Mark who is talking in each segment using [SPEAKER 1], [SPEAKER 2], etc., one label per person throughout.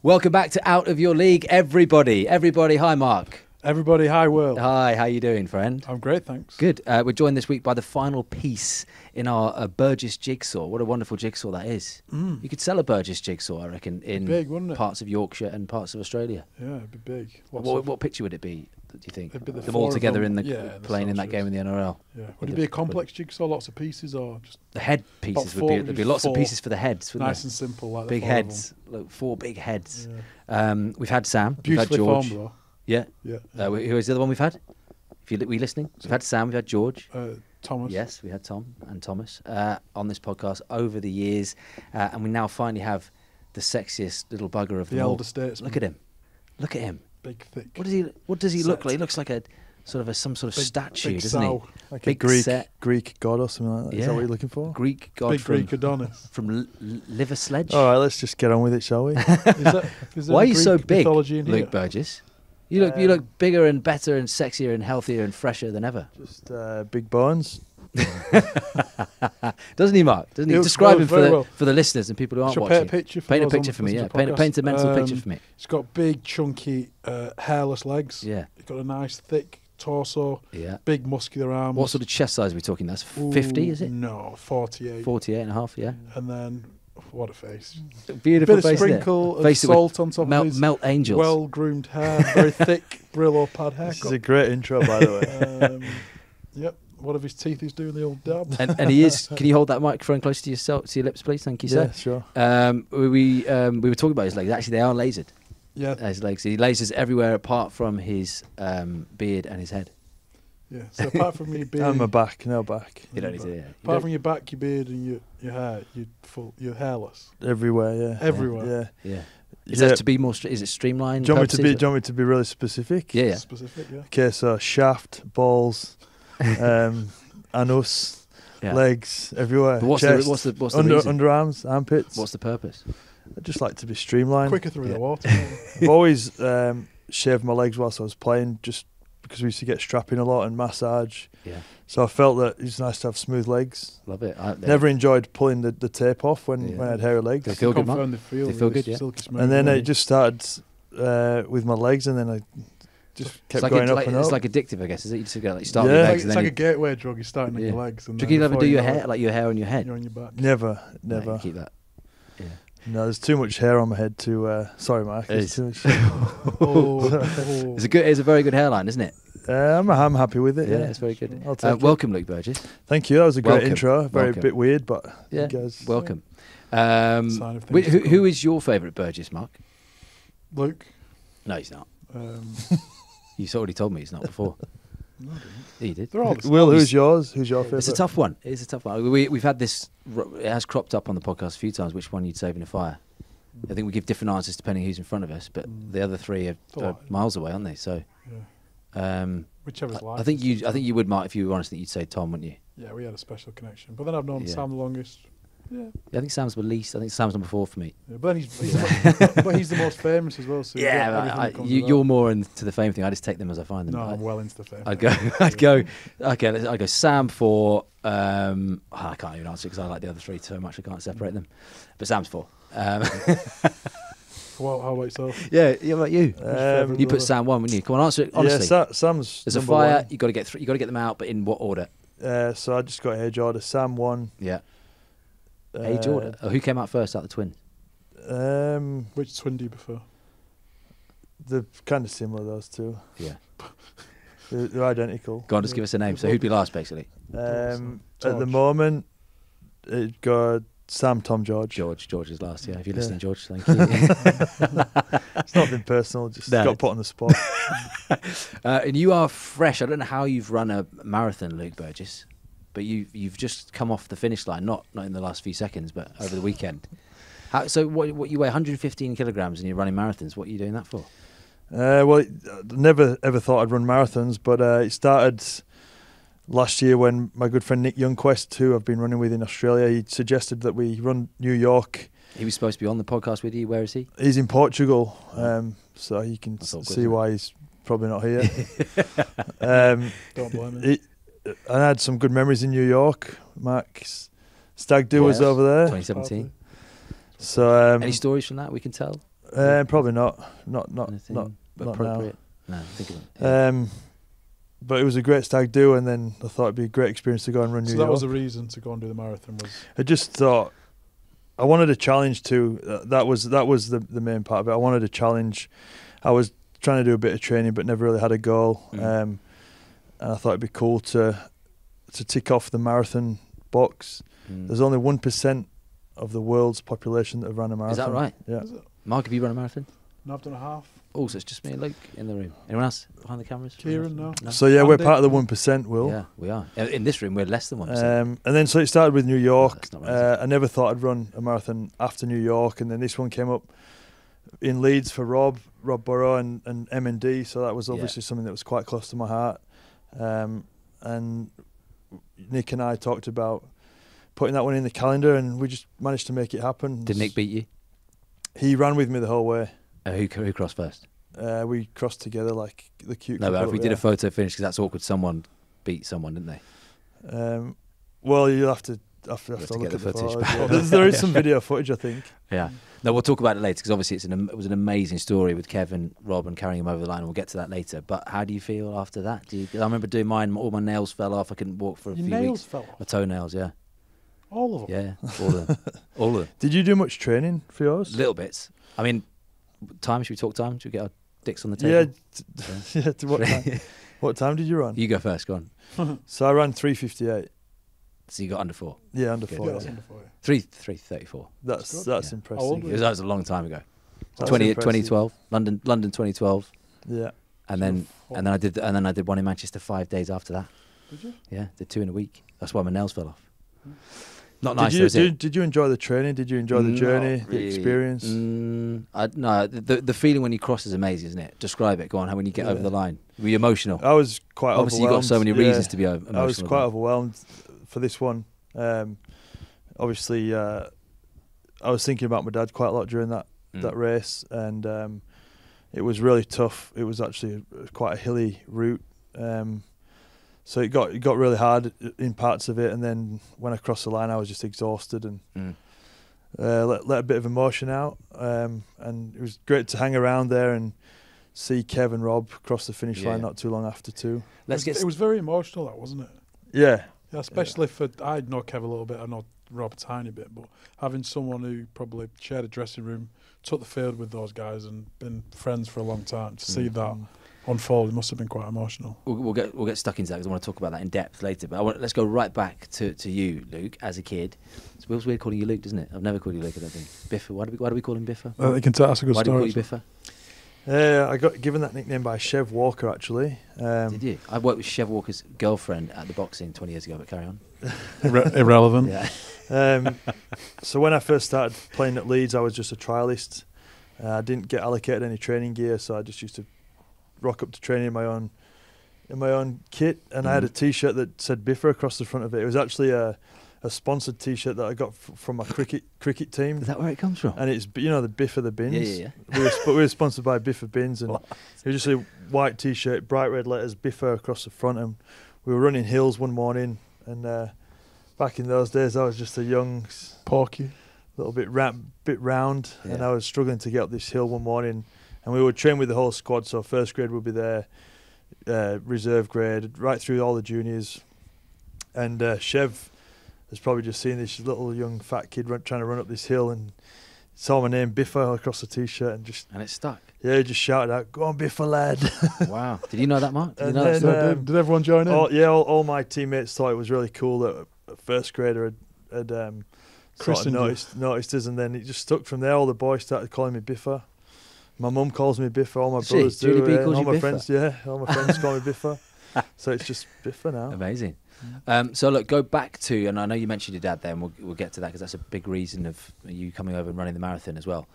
[SPEAKER 1] Welcome back to Out of Your League, everybody. Everybody, hi, Mark.
[SPEAKER 2] Everybody, hi, Will.
[SPEAKER 1] Hi, how you doing, friend?
[SPEAKER 2] I'm great, thanks.
[SPEAKER 1] Good. We're joined this week by the final piece in our Burgess jigsaw. What a wonderful jigsaw that is. You could sell a Burgess jigsaw, I reckon, in
[SPEAKER 2] big, wouldn't it?
[SPEAKER 1] parts of Yorkshire and parts of Australia.
[SPEAKER 2] Yeah, it'd be big.
[SPEAKER 1] What picture would it be, do you think?
[SPEAKER 2] It'd be the
[SPEAKER 1] them
[SPEAKER 2] four
[SPEAKER 1] all
[SPEAKER 2] of
[SPEAKER 1] together
[SPEAKER 2] them,
[SPEAKER 1] playing in that game in the NRL.
[SPEAKER 2] Yeah. Would it be a complex jigsaw, lots of pieces, or just
[SPEAKER 1] the head pieces
[SPEAKER 2] four,
[SPEAKER 1] there'd be lots of pieces for the heads, wouldn't
[SPEAKER 2] nice
[SPEAKER 1] there?
[SPEAKER 2] and simple, like
[SPEAKER 1] Big
[SPEAKER 2] the four
[SPEAKER 1] heads. Look, 4 big heads.
[SPEAKER 2] Yeah.
[SPEAKER 1] We've had Sam.
[SPEAKER 2] Beautifully
[SPEAKER 1] we've had George.
[SPEAKER 2] formed, though.
[SPEAKER 1] Yeah.
[SPEAKER 2] Yeah.
[SPEAKER 1] Who is the other one we've had? Were you listening? We've had Sam, we've had George.
[SPEAKER 2] Thomas.
[SPEAKER 1] Yes, we had Tom and Thomas on this podcast over the years. And we now finally have the sexiest little bugger of
[SPEAKER 2] The
[SPEAKER 1] them all.
[SPEAKER 2] elder statesman.
[SPEAKER 1] Look at him. Look at him.
[SPEAKER 2] Big, thick.
[SPEAKER 1] What does he look like? He looks like some sort of
[SPEAKER 2] Big-
[SPEAKER 1] statue,
[SPEAKER 2] big
[SPEAKER 1] doesn't
[SPEAKER 2] sow.
[SPEAKER 1] he?
[SPEAKER 3] Like
[SPEAKER 1] Big
[SPEAKER 3] a
[SPEAKER 1] set.
[SPEAKER 3] Greek god or something like that. Is that what you're looking for?
[SPEAKER 1] Greek god
[SPEAKER 2] Big
[SPEAKER 1] from,
[SPEAKER 2] Greek Adonis.
[SPEAKER 1] from Liver Sledge.
[SPEAKER 3] All right, let's just get on with it, shall we?
[SPEAKER 2] Is there
[SPEAKER 1] Why are you
[SPEAKER 2] Greek
[SPEAKER 1] so big,
[SPEAKER 2] mythology in
[SPEAKER 1] Luke
[SPEAKER 2] here?
[SPEAKER 1] Burgess? You look bigger and better and sexier and healthier and fresher than ever.
[SPEAKER 3] Just big bones.
[SPEAKER 1] Doesn't he, Mark? Doesn't he?
[SPEAKER 2] He looks
[SPEAKER 1] Describe him
[SPEAKER 2] very well.
[SPEAKER 1] for the listeners and people who aren't
[SPEAKER 2] Shall I
[SPEAKER 1] watching.
[SPEAKER 2] paint a picture for
[SPEAKER 1] Paint a
[SPEAKER 2] those on
[SPEAKER 1] picture
[SPEAKER 2] the
[SPEAKER 1] for me, yeah.
[SPEAKER 2] listening to the
[SPEAKER 1] Paint a
[SPEAKER 2] podcast?
[SPEAKER 1] mental picture for me.
[SPEAKER 2] He's got big, chunky, hairless legs.
[SPEAKER 1] Yeah.
[SPEAKER 2] He's got a nice, thick torso.
[SPEAKER 1] Yeah.
[SPEAKER 2] Big, muscular arms.
[SPEAKER 1] What sort of chest size are we talking? That's 50, is it?
[SPEAKER 2] No, 48.
[SPEAKER 1] 48 and a half, yeah.
[SPEAKER 2] And then, what a face.
[SPEAKER 1] Beautiful
[SPEAKER 2] Bit of
[SPEAKER 1] face, isn't it?
[SPEAKER 2] sprinkle of
[SPEAKER 1] Face it with
[SPEAKER 2] salt on top of his
[SPEAKER 1] melt angels.
[SPEAKER 2] well-groomed hair, very thick Brillo pad
[SPEAKER 3] This is
[SPEAKER 2] haircut.
[SPEAKER 3] a great intro, by the way.
[SPEAKER 2] Yep. One of his teeth is doing the old dab.
[SPEAKER 1] and he is. Can you hold that microphone close to yourself, to your lips, please? Thank you,
[SPEAKER 3] Yeah,
[SPEAKER 1] sir.
[SPEAKER 3] sure.
[SPEAKER 1] We were talking about his legs. Actually, they are lasered.
[SPEAKER 2] Yeah.
[SPEAKER 1] His legs. He lasers everywhere apart from his beard and his head.
[SPEAKER 2] Yeah. So apart from your beard,
[SPEAKER 3] And my back, no back.
[SPEAKER 1] You don't need to. Yeah.
[SPEAKER 2] apart from your back, your beard, and your hair, you're hairless.
[SPEAKER 3] Everywhere, yeah.
[SPEAKER 2] Everywhere.
[SPEAKER 3] Yeah.
[SPEAKER 1] Yeah. Is
[SPEAKER 3] Yeah.
[SPEAKER 1] that to be more? Is it streamlined?
[SPEAKER 3] Do you want
[SPEAKER 1] purposes?
[SPEAKER 3] me to be really specific?
[SPEAKER 1] Yeah.
[SPEAKER 2] Specific, yeah.
[SPEAKER 3] Okay, so shaft, balls, anus,
[SPEAKER 1] Yeah.
[SPEAKER 3] legs, everywhere.
[SPEAKER 1] But what's the reason?
[SPEAKER 3] Underarms, armpits.
[SPEAKER 1] What's the purpose?
[SPEAKER 3] I just like to be streamlined.
[SPEAKER 2] Quicker through
[SPEAKER 1] Yeah.
[SPEAKER 2] the water.
[SPEAKER 3] I've always shaved my legs whilst I was playing, just because we used to get strapping a lot and massage.
[SPEAKER 1] Yeah.
[SPEAKER 3] So I felt that it's nice to have smooth legs.
[SPEAKER 1] Love it.
[SPEAKER 3] Never enjoyed pulling the tape off when I had hairy legs.
[SPEAKER 1] They feel good, man.
[SPEAKER 2] Confirm they
[SPEAKER 1] feel good, yeah.
[SPEAKER 2] silky smooth.
[SPEAKER 3] And then it just started with my legs, and then I just kept
[SPEAKER 1] It's
[SPEAKER 3] going up and up.
[SPEAKER 1] It's like addictive, I guess. Is it? You just go, start
[SPEAKER 3] Yeah.
[SPEAKER 1] with your
[SPEAKER 2] It's
[SPEAKER 1] legs,
[SPEAKER 2] like,
[SPEAKER 1] and then
[SPEAKER 2] a gateway drug. You're starting on your legs. And
[SPEAKER 1] do
[SPEAKER 2] then
[SPEAKER 1] you ever
[SPEAKER 2] before
[SPEAKER 1] do your
[SPEAKER 2] know
[SPEAKER 1] hair,
[SPEAKER 2] it,
[SPEAKER 1] like your hair on your head?
[SPEAKER 2] You're on your back.
[SPEAKER 3] Never.
[SPEAKER 1] No, you keep that. Yeah.
[SPEAKER 3] No, there's too much hair on my head to. Sorry, Mark. There's too much.
[SPEAKER 1] It's a very good hairline, isn't it?
[SPEAKER 3] I'm happy with it.
[SPEAKER 1] Yeah,
[SPEAKER 3] Yeah,
[SPEAKER 1] it's very good.
[SPEAKER 3] I'll take it.
[SPEAKER 1] Welcome, Luke Burgess.
[SPEAKER 3] Thank you. That was a great
[SPEAKER 1] Welcome.
[SPEAKER 3] intro. Very
[SPEAKER 1] Welcome.
[SPEAKER 3] bit weird, but
[SPEAKER 1] Yeah,
[SPEAKER 3] you guys.
[SPEAKER 1] welcome.
[SPEAKER 2] Sign of things to come.
[SPEAKER 1] Who is your favourite Burgess, Mark?
[SPEAKER 2] Luke.
[SPEAKER 1] No, he's not.
[SPEAKER 2] Um,
[SPEAKER 1] You've already told me he's not before.
[SPEAKER 2] no, I didn't.
[SPEAKER 1] You did.
[SPEAKER 2] They're all the
[SPEAKER 3] Will,
[SPEAKER 2] same.
[SPEAKER 3] who's yours? Who's your favourite?
[SPEAKER 1] It's a tough one. It is a tough one. We've had this. It has cropped up on the podcast a few times. Which one you'd save in a fire? I think we give different answers depending who's in front of us. But the other three are miles away, aren't they? So,
[SPEAKER 2] Yeah. Whichever's life.
[SPEAKER 1] I think you would, Mark, if you were honest. That you'd say Tom, wouldn't you?
[SPEAKER 2] Yeah, we had a special connection. But then I've known
[SPEAKER 1] Yeah.
[SPEAKER 2] Sam the longest. Yeah.
[SPEAKER 1] I think Sam's the least. I think Sam's number 4 for me.
[SPEAKER 2] Yeah, but then but he's the most famous as well. So
[SPEAKER 1] Yeah,
[SPEAKER 2] everything that comes with
[SPEAKER 1] you're
[SPEAKER 2] that.
[SPEAKER 1] more into the fame thing. I just take them as I find them.
[SPEAKER 2] No, I'm well into the fame.
[SPEAKER 1] I'd go. Okay, I'd go Sam for. I can't even answer because I like the other 3 so much I can't separate them. But Sam's 4.
[SPEAKER 2] Well, how about yourself?
[SPEAKER 1] Yeah, how about you?
[SPEAKER 2] Favourite
[SPEAKER 1] You put
[SPEAKER 2] brother?
[SPEAKER 1] Sam 1, wouldn't you? Come on, answer it honestly.
[SPEAKER 3] Yeah, Sam's.
[SPEAKER 1] There's a
[SPEAKER 3] number
[SPEAKER 1] fire.
[SPEAKER 3] one.
[SPEAKER 1] You got to get. You got to get them out, but in what order?
[SPEAKER 3] So I just got age order. Sam 1.
[SPEAKER 1] Yeah. Age order. Oh, who came out first out of the twins?
[SPEAKER 2] Which twin do you prefer?
[SPEAKER 3] They're kind of similar, those two.
[SPEAKER 1] Yeah.
[SPEAKER 3] They're identical.
[SPEAKER 1] Go on, just give us a name. So who'd be last, basically?
[SPEAKER 3] At the
[SPEAKER 2] George.
[SPEAKER 3] moment, it got Sam, Tom, George.
[SPEAKER 1] George is last. Yeah. If you're
[SPEAKER 3] Yeah.
[SPEAKER 1] listening, George, thank you.
[SPEAKER 3] It's not been personal, just
[SPEAKER 1] No.
[SPEAKER 3] got put on the spot.
[SPEAKER 1] And you are fresh. I don't know how you've run a marathon, Luke Burgess, but you've just come off the finish line. Not in the last few seconds, but over the weekend. So what you weigh 115 kilograms and you're running marathons. What are you doing that for?
[SPEAKER 3] Well, never ever thought I'd run marathons, but it started last year when my good friend Nick Youngquest, who I've been running with in Australia, he suggested that we run New York.
[SPEAKER 1] He was supposed to be on the podcast with you. Where is he?
[SPEAKER 3] He's in Portugal, so you can
[SPEAKER 1] That's all good,
[SPEAKER 3] see
[SPEAKER 1] isn't it?
[SPEAKER 3] why he's probably not here.
[SPEAKER 2] Don't blame me.
[SPEAKER 3] I had some good memories in New York. Mark's stag do was
[SPEAKER 1] Yes.
[SPEAKER 3] over there.
[SPEAKER 1] 2017.
[SPEAKER 3] So
[SPEAKER 1] Any stories from that we can tell?
[SPEAKER 3] Probably not. Not
[SPEAKER 1] Anything
[SPEAKER 3] not now.
[SPEAKER 1] appropriate? No, think of it. Yeah.
[SPEAKER 3] But it was a great stag do, and then I thought it'd be a great experience to go and run New
[SPEAKER 2] So
[SPEAKER 3] York.
[SPEAKER 2] that was the reason to go and do the marathon.
[SPEAKER 3] I just thought I wanted a challenge too. That was the main part of it. I wanted a challenge. I was trying to do a bit of training, but never really had a goal. And I thought it'd be cool to tick off the marathon box. There's only 1% of the world's population that have run a marathon.
[SPEAKER 1] Is that right?
[SPEAKER 3] Yeah.
[SPEAKER 1] Mark, have you run a marathon?
[SPEAKER 2] No, I've done a half.
[SPEAKER 1] Oh, so it's just me and Luke in the room. Anyone else behind the cameras?
[SPEAKER 2] Kieran, no.
[SPEAKER 3] So yeah, we're
[SPEAKER 2] Andy?
[SPEAKER 3] part of the 1%, Will.
[SPEAKER 1] Yeah, we are. In this room, we're less than 1%.
[SPEAKER 3] And then so it started with New York.
[SPEAKER 1] That's not right.
[SPEAKER 3] I never thought I'd run a marathon after New York, and then this one came up in Leeds for Rob Burrow and M&D. So that was obviously something that was quite close to my heart. And Nick and I talked about putting that one in the calendar, and we just managed to make it happen.
[SPEAKER 1] Did Nick beat you?
[SPEAKER 3] He ran with me the whole way.
[SPEAKER 1] Who crossed first?
[SPEAKER 3] We crossed together like the cute.
[SPEAKER 1] No, but
[SPEAKER 3] couple
[SPEAKER 1] if we
[SPEAKER 3] that
[SPEAKER 1] did
[SPEAKER 3] we
[SPEAKER 1] a photo finish, because that's awkward. Someone beat someone, didn't they?
[SPEAKER 3] are. Well, you'll have to look
[SPEAKER 1] get
[SPEAKER 3] at
[SPEAKER 1] the
[SPEAKER 3] the
[SPEAKER 1] footage
[SPEAKER 3] photos.
[SPEAKER 1] back.
[SPEAKER 3] Yeah. There is some video footage, I think.
[SPEAKER 1] Yeah. No, we'll talk about it later, because obviously it was an amazing story with Kevin, Rob, and carrying him over the line. We'll get to that later. But how do you feel after that? I remember doing mine. All my nails fell off. I couldn't walk for a
[SPEAKER 2] Your
[SPEAKER 1] few
[SPEAKER 2] nails
[SPEAKER 1] weeks.
[SPEAKER 2] fell off?
[SPEAKER 1] My toenails, yeah.
[SPEAKER 2] All of them?
[SPEAKER 1] Yeah, all of them. All of them.
[SPEAKER 3] Did you do much training for yours?
[SPEAKER 1] Little bits. I mean, time, should we talk time? Should we get our dicks on the table?
[SPEAKER 3] Yeah. What time? What time did you run?
[SPEAKER 1] You go first, go on.
[SPEAKER 3] So I ran 3:58.
[SPEAKER 1] So you got under 4.
[SPEAKER 3] Yeah, under
[SPEAKER 1] Good.
[SPEAKER 3] 4.
[SPEAKER 2] Yeah,
[SPEAKER 3] Yeah.
[SPEAKER 2] that's under 40.
[SPEAKER 1] 3:34.
[SPEAKER 3] That's
[SPEAKER 2] good.
[SPEAKER 3] that's
[SPEAKER 1] Yeah.
[SPEAKER 3] impressive.
[SPEAKER 2] How old were you?
[SPEAKER 1] That was a long time ago.
[SPEAKER 3] That's
[SPEAKER 1] 2012, London 2012,
[SPEAKER 3] Yeah.
[SPEAKER 1] and then I did one in Manchester 5 days after that.
[SPEAKER 2] Did you?
[SPEAKER 1] Yeah, did 2 in a week. That's why my nails fell off. Not nice.
[SPEAKER 3] Did you enjoy the training? Did you enjoy the journey,
[SPEAKER 1] Not
[SPEAKER 3] the
[SPEAKER 1] really.
[SPEAKER 3] experience?
[SPEAKER 1] No, the feeling when you cross is amazing, isn't it? Describe it. Go on. How when you get over the line, were you emotional?
[SPEAKER 3] I was quite
[SPEAKER 1] Obviously, you've
[SPEAKER 3] overwhelmed.
[SPEAKER 1] got so many
[SPEAKER 3] Yeah.
[SPEAKER 1] reasons to be emotional.
[SPEAKER 3] I was quite
[SPEAKER 1] about
[SPEAKER 3] overwhelmed for this one. Obviously, I was thinking about my dad quite a lot during that race, and it was really tough. It was actually quite a hilly route, so it got really hard in parts of it. And then when I crossed the line, I was just exhausted and let a bit of emotion out. And it was great to hang around there and see Kev and Rob cross the finish line not too long after too.
[SPEAKER 2] It was very emotional, that, wasn't it?
[SPEAKER 3] Yeah.
[SPEAKER 2] Yeah, especially for, I know Kev a little bit, I know Rob a tiny bit, but having someone who probably shared a dressing room, took the field with those guys and been friends for a long time, to see that unfold, it must have been quite emotional.
[SPEAKER 1] We'll get stuck into that, because I want to talk about that in depth later. But let's go right back to you, Luke, as a kid. It feels weird calling you Luke, doesn't it? I've never called you Luke, I don't think. Biffa. Why do we call him Biffa?
[SPEAKER 2] You can tell that's a good
[SPEAKER 1] Why do
[SPEAKER 2] story.
[SPEAKER 1] we call you Biffa?
[SPEAKER 3] I got given that nickname by Chev Walker, actually.
[SPEAKER 1] Did you? I worked with Chev Walker's girlfriend at the boxing 20 years ago, but carry on.
[SPEAKER 2] Irrelevant.
[SPEAKER 1] Yeah.
[SPEAKER 3] So when I first started playing at Leeds, I was just a trialist. I didn't get allocated any training gear, so I just used to rock up to training in my own kit, and I had a T-shirt that said Biffa across the front of it. It was actually a sponsored T-shirt that I got from my cricket team.
[SPEAKER 1] Is that where it comes from?
[SPEAKER 3] And it's the Biffa the bins.
[SPEAKER 1] Yeah.
[SPEAKER 3] We were sponsored by Biffa bins, and it was just a white T-shirt, bright red letters, Biffa across the front. And we were running hills one morning, and back in those days, I was just a young,
[SPEAKER 2] Porky.
[SPEAKER 3] little bit round, and I was struggling to get up this hill one morning. And we would train with the whole squad, so first grade would be there, reserve grade, right through all the juniors. And Chev has probably just seen this little young fat kid trying to run up this hill and saw my name Biffa across the T-shirt and
[SPEAKER 1] it stuck.
[SPEAKER 3] Yeah, he just shouted out, "Go on, Biffa, lad!"
[SPEAKER 1] Wow. Did you know that, Mark? Did you know
[SPEAKER 3] And
[SPEAKER 1] that
[SPEAKER 3] then,
[SPEAKER 1] story?
[SPEAKER 2] Did everyone join in?
[SPEAKER 3] All my teammates thought it was really cool that a first grader had sort of
[SPEAKER 2] Christened you.
[SPEAKER 3] noticed us, and then it just stuck from there. All the boys started calling me Biffa. My mum calls me Biffa. All my
[SPEAKER 1] Does she?
[SPEAKER 3] brothers do.
[SPEAKER 1] Julie B calls
[SPEAKER 3] all
[SPEAKER 1] you
[SPEAKER 3] my
[SPEAKER 1] Biffa?
[SPEAKER 3] friends, all my friends call me Biffa. So it's just Biffa now.
[SPEAKER 1] Amazing. So look, go back to, and I know you mentioned your dad there, and we'll get to that because that's a big reason of you coming over and running the marathon as well.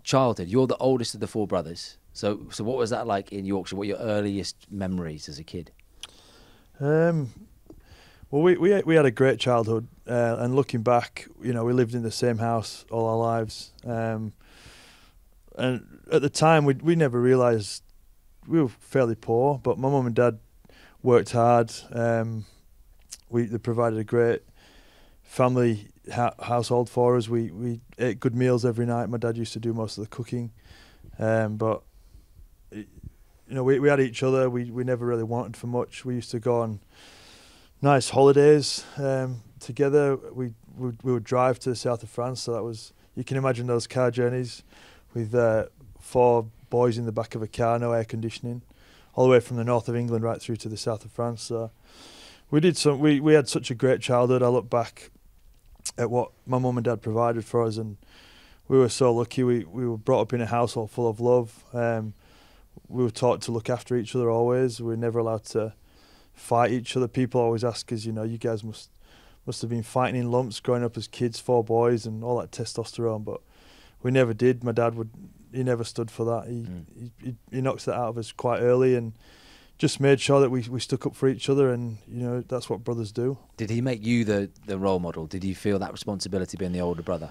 [SPEAKER 1] Childhood, you're the oldest of the 4 brothers. So what was that like in Yorkshire? What are your earliest memories as a kid?
[SPEAKER 3] Well, we had a great childhood, and looking back, we lived in the same house all our lives, and at the time we never realised we were fairly poor, but my mum and dad worked hard. They provided a great family household for us. We ate good meals every night. My dad used to do most of the cooking, but we had each other. We never really wanted for much. We used to go on nice holidays together. We would drive to the south of France, so that was, you can imagine those car journeys with 4 boys in the back of a car, no air conditioning, all the way from the north of England right through to the south of France. So we had such a great childhood. I look back at what my mum and dad provided for us, and we were so lucky. We were brought up in a household full of love. We were taught to look after each other always. We were never allowed to fight each other. People always ask us, you guys must have been fighting in lumps growing up as kids, 4 boys and all that testosterone, but we never did. My dad he never stood for that. He knocked that out of us quite early and just made sure that we stuck up for each other, and that's what brothers do.
[SPEAKER 1] Did he make you the role model? Did you feel that responsibility being the older brother?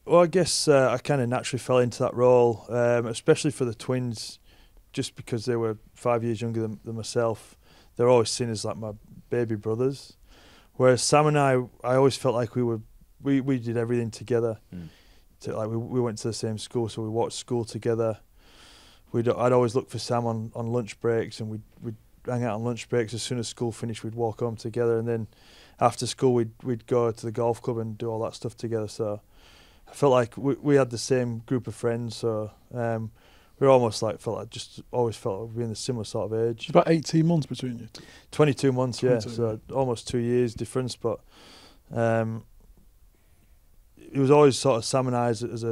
[SPEAKER 3] Well, I guess I kind of naturally fell into that role, especially for the twins, just because they were 5 years younger than myself. They're always seen as like my baby brothers. Whereas Sam and I always felt like we did everything together. We went to the same school, so we watched school together. I'd always look for Sam on lunch breaks, and we'd hang out on lunch breaks. As soon as school finished, we'd walk home together, and then after school we'd go to the golf club and do all that stuff together. So I felt like we had the same group of friends. So we always felt like we were in a similar sort of age.
[SPEAKER 2] It's about 18 months between you two.
[SPEAKER 3] 22 months,
[SPEAKER 2] 22,
[SPEAKER 3] yeah. So almost 2 years difference, but it was always sort of Sam and I as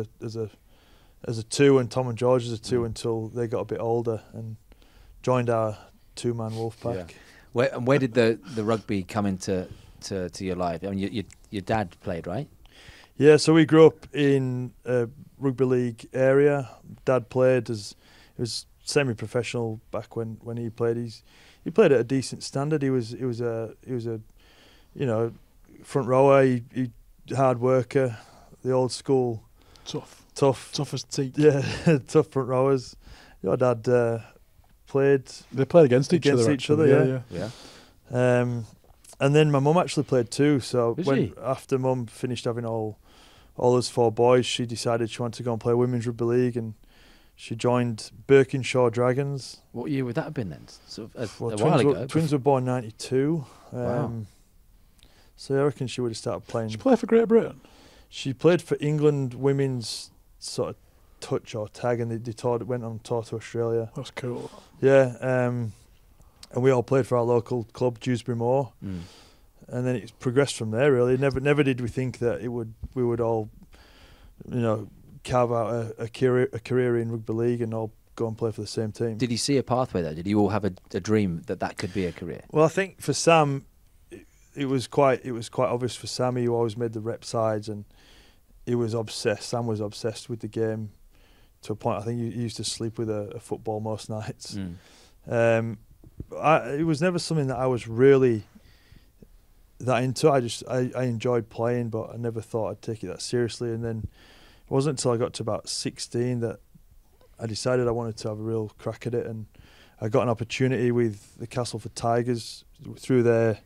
[SPEAKER 3] a two, and Tom and George as a two until they got a bit older and joined our 2-man wolf pack.
[SPEAKER 1] Yeah. Where did the rugby come into your life? I mean, your dad played, right?
[SPEAKER 3] Yeah, so we grew up in a rugby league area. Dad played it was semi-professional back when he played. He played at a decent standard. He was a front rower. He hard worker, the old school. Tough as teak. Yeah, tough front rowers. Your dad played.
[SPEAKER 2] They played against each other.
[SPEAKER 3] Yeah. And then my mum actually played too. So after mum finished having all us 4 boys, she decided she wanted to go and play women's rugby league, and she joined Birkinshaw Dragons.
[SPEAKER 1] What year would that have been then? Sort of a while ago.
[SPEAKER 3] Twins were born 92.
[SPEAKER 1] Wow.
[SPEAKER 3] So I reckon she would have started playing.
[SPEAKER 2] Did she play for Great Britain?
[SPEAKER 3] She played for England women's sort of touch or tag, and they went on tour to Australia.
[SPEAKER 2] That's cool.
[SPEAKER 3] Yeah, and we all played for our local club, Dewsbury Moor, and then it progressed from there. Really, never did we think that we would all, carve out a career in rugby league and all go and play for the same team.
[SPEAKER 1] Did you see a pathway there? Did you all have a dream that could be a career?
[SPEAKER 3] Well, I think for Sam, it was quite obvious for Sam. He always made the rep sides, and he was obsessed. Sam was obsessed with the game to a point. I think he used to sleep with a football most nights. It was never something that I was really that into. I enjoyed playing, but I never thought I'd take it that seriously. And then it wasn't until I got to about 16 that I decided I wanted to have a real crack at it, and I got an opportunity with the Castleford Tigers through their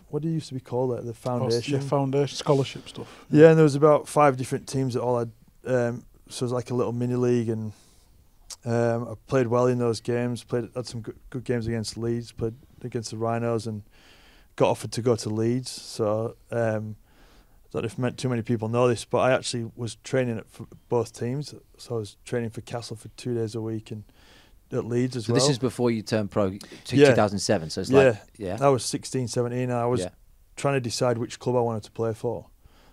[SPEAKER 3] what do you used to be called that? The foundation.
[SPEAKER 2] Foundation scholarship stuff.
[SPEAKER 3] Yeah, and there was about 5 different teams that all had. So it was like a little mini league, and I played well in those games. Had some good games against Leeds. Played against the Rhinos, and got offered to go to Leeds. So I don't know if too many people know this, but I actually was training for both teams. So I was training for Castleford 2 days a week, and at Leeds as well.
[SPEAKER 1] So this is before you turned pro, 2007. So it's
[SPEAKER 3] I was 16, 17, and I was trying to decide which club I wanted to play for.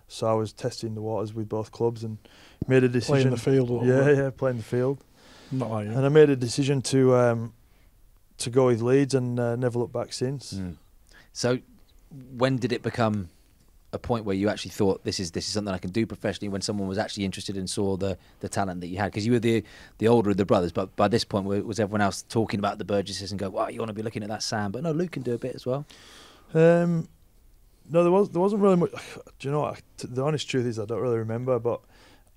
[SPEAKER 3] So I was testing the waters with both clubs and made a decision.
[SPEAKER 2] Playing the field.
[SPEAKER 3] Playing the field.
[SPEAKER 2] Not like you.
[SPEAKER 3] And I made a decision to go with Leeds, and never looked back since.
[SPEAKER 1] So when did it become a point where you actually thought this is something I can do professionally, when someone was actually interested and saw the talent that you had? Because you were the older of the brothers, but by this point was everyone else talking about the Burgesses and go, wow, you want to be looking at that Sam? But no, Luke can do a bit as well.
[SPEAKER 3] No, there wasn't really much. Do you know what? The honest truth is I don't really remember, but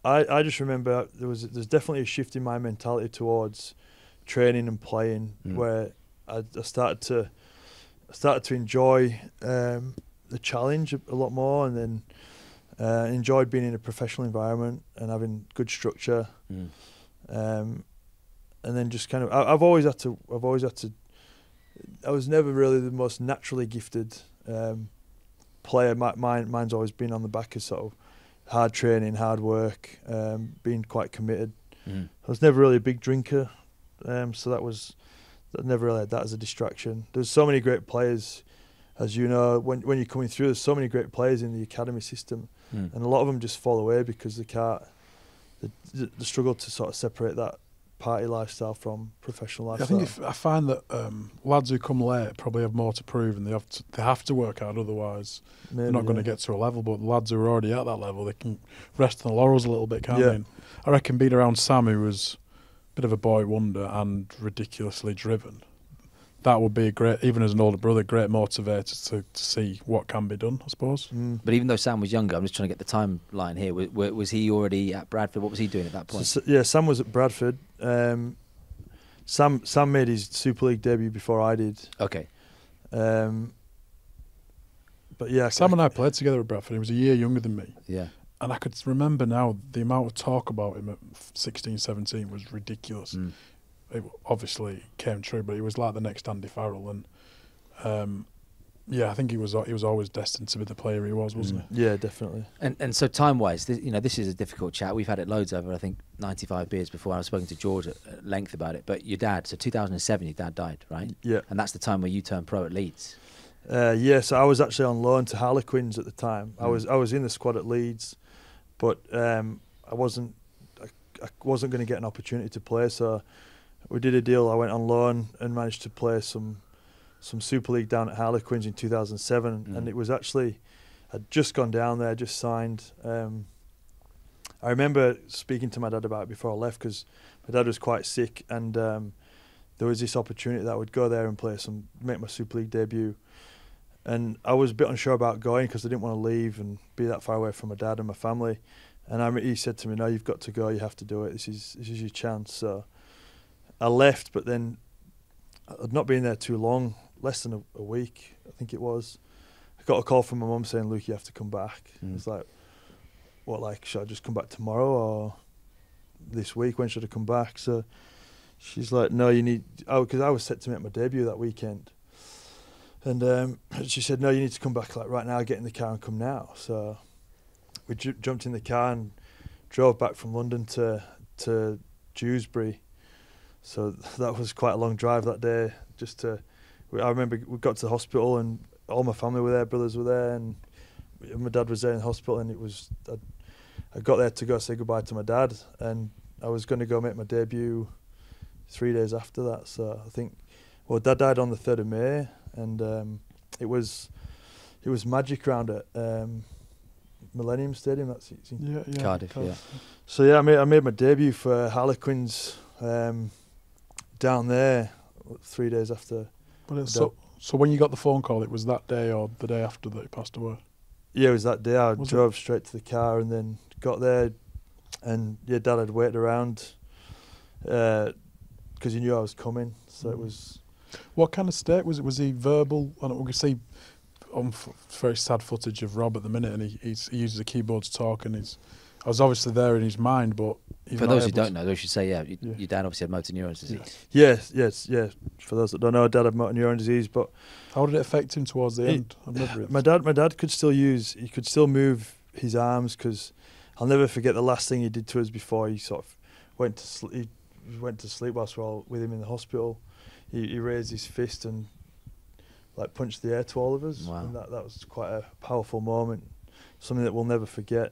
[SPEAKER 3] I just remember there's definitely a shift in my mentality towards training and playing, where I started to enjoy the challenge a lot more, and then enjoyed being in a professional environment and having good structure. And then just kind of, I've always had to. I was never really the most naturally gifted player. Mine's always been on the back of sort of hard training, hard work, being quite committed. I was never really a big drinker, so I never really had that as a distraction. There's so many great players, as you know, when you're coming through. There's so many great players in the academy system, and a lot of them just fall away because they can't. They struggle to sort of separate that party lifestyle from professional lifestyle.
[SPEAKER 2] I find that lads who come late probably have more to prove, and they have to work hard, otherwise they're not going to get to a level. But the lads who are already at that level, they can rest on the laurels a little bit, can't they? And I reckon being around Sam, who was a bit of a boy wonder and ridiculously driven, that would be a great, even as an older brother, great motivator to see what can be done, I suppose.
[SPEAKER 1] But even though Sam was younger, I'm just trying to get the timeline here. Was he already at Bradford? What was he doing at that point?
[SPEAKER 3] Sam was at Bradford. Sam made his Super League debut before I did.
[SPEAKER 1] Okay.
[SPEAKER 3] But yeah,
[SPEAKER 2] Sam and I played together at Bradford. He was a year younger than me.
[SPEAKER 1] Yeah.
[SPEAKER 2] And I could remember now the amount of talk about him at 16, 17 was ridiculous. It obviously came true, but he was like the next Andy Farrell, and I think he was always destined to be the player he was, wasn't he?
[SPEAKER 3] Yeah, definitely.
[SPEAKER 1] And so time-wise, this is a difficult chat. We've had it loads over, I think, 95 beers before. I've spoken to George at length about it. But your dad, so 2007, your dad died, right?
[SPEAKER 3] Yeah.
[SPEAKER 1] And that's the time where you turned pro at Leeds.
[SPEAKER 3] So I was actually on loan to Harlequins at the time. I was in the squad at Leeds, but I wasn't going to get an opportunity to play, so we did a deal. I went on loan and managed to play some Super League down at Harlequins in 2007, and it was actually, I'd just gone down there, just signed. I remember speaking to my dad about it before I left, because my dad was quite sick, and there was this opportunity that I would go there and make my Super League debut. And I was a bit unsure about going because I didn't want to leave and be that far away from my dad and my family. And he said to me, "No, you've got to go. You have to do it. This is your chance." So I left, but then I'd not been there too long, less than a week, I think it was. I got a call from my mum saying, "Luke, you have to come back." I was like, "What, like, should I just come back tomorrow or this week? When should I come back?" So she's like, "No, you need..." Because I was set to make my debut that weekend. And she said, "No, you need to come back like right now, get in the car and come now." So we jumped in the car and drove back from London to Dewsbury. So that was quite a long drive that day. I remember we got to the hospital and all my family were there, brothers were there, and my dad was there in the hospital. And I got there to go say goodbye to my dad, and I was going to go make my debut 3 days after that. So I think, Dad died on the 3rd of May, and it was magic round at Millennium Stadium. That's it.
[SPEAKER 2] Yeah.
[SPEAKER 1] Cardiff. Yeah.
[SPEAKER 3] So yeah, I made my debut for Harlequins down there 3 days after.
[SPEAKER 2] But so when you got the phone call, it was that day or the day after that he passed away?
[SPEAKER 3] Yeah, it was that day. I drove straight to the car and then got there, and Dad had waited around because he knew I was coming. So it was.
[SPEAKER 2] What kind of state was it? Was he verbal? And we can see on very sad footage of Rob at the minute, and he uses a keyboard to talk, and I was obviously there in his mind, but
[SPEAKER 1] for those who don't know, we should say, your dad obviously had motor neuron disease.
[SPEAKER 3] Yes. For those that don't know, Dad had motor neuron disease, but
[SPEAKER 2] how did it affect him towards the end?
[SPEAKER 3] My dad could still move his arms, because I'll never forget the last thing he did to us before he sort of went to sleep. He went to sleep whilst we were all with him in the hospital. He raised his fist and like punched the air to all of us.
[SPEAKER 1] Wow.
[SPEAKER 3] And that was quite a powerful moment, something that we'll never forget.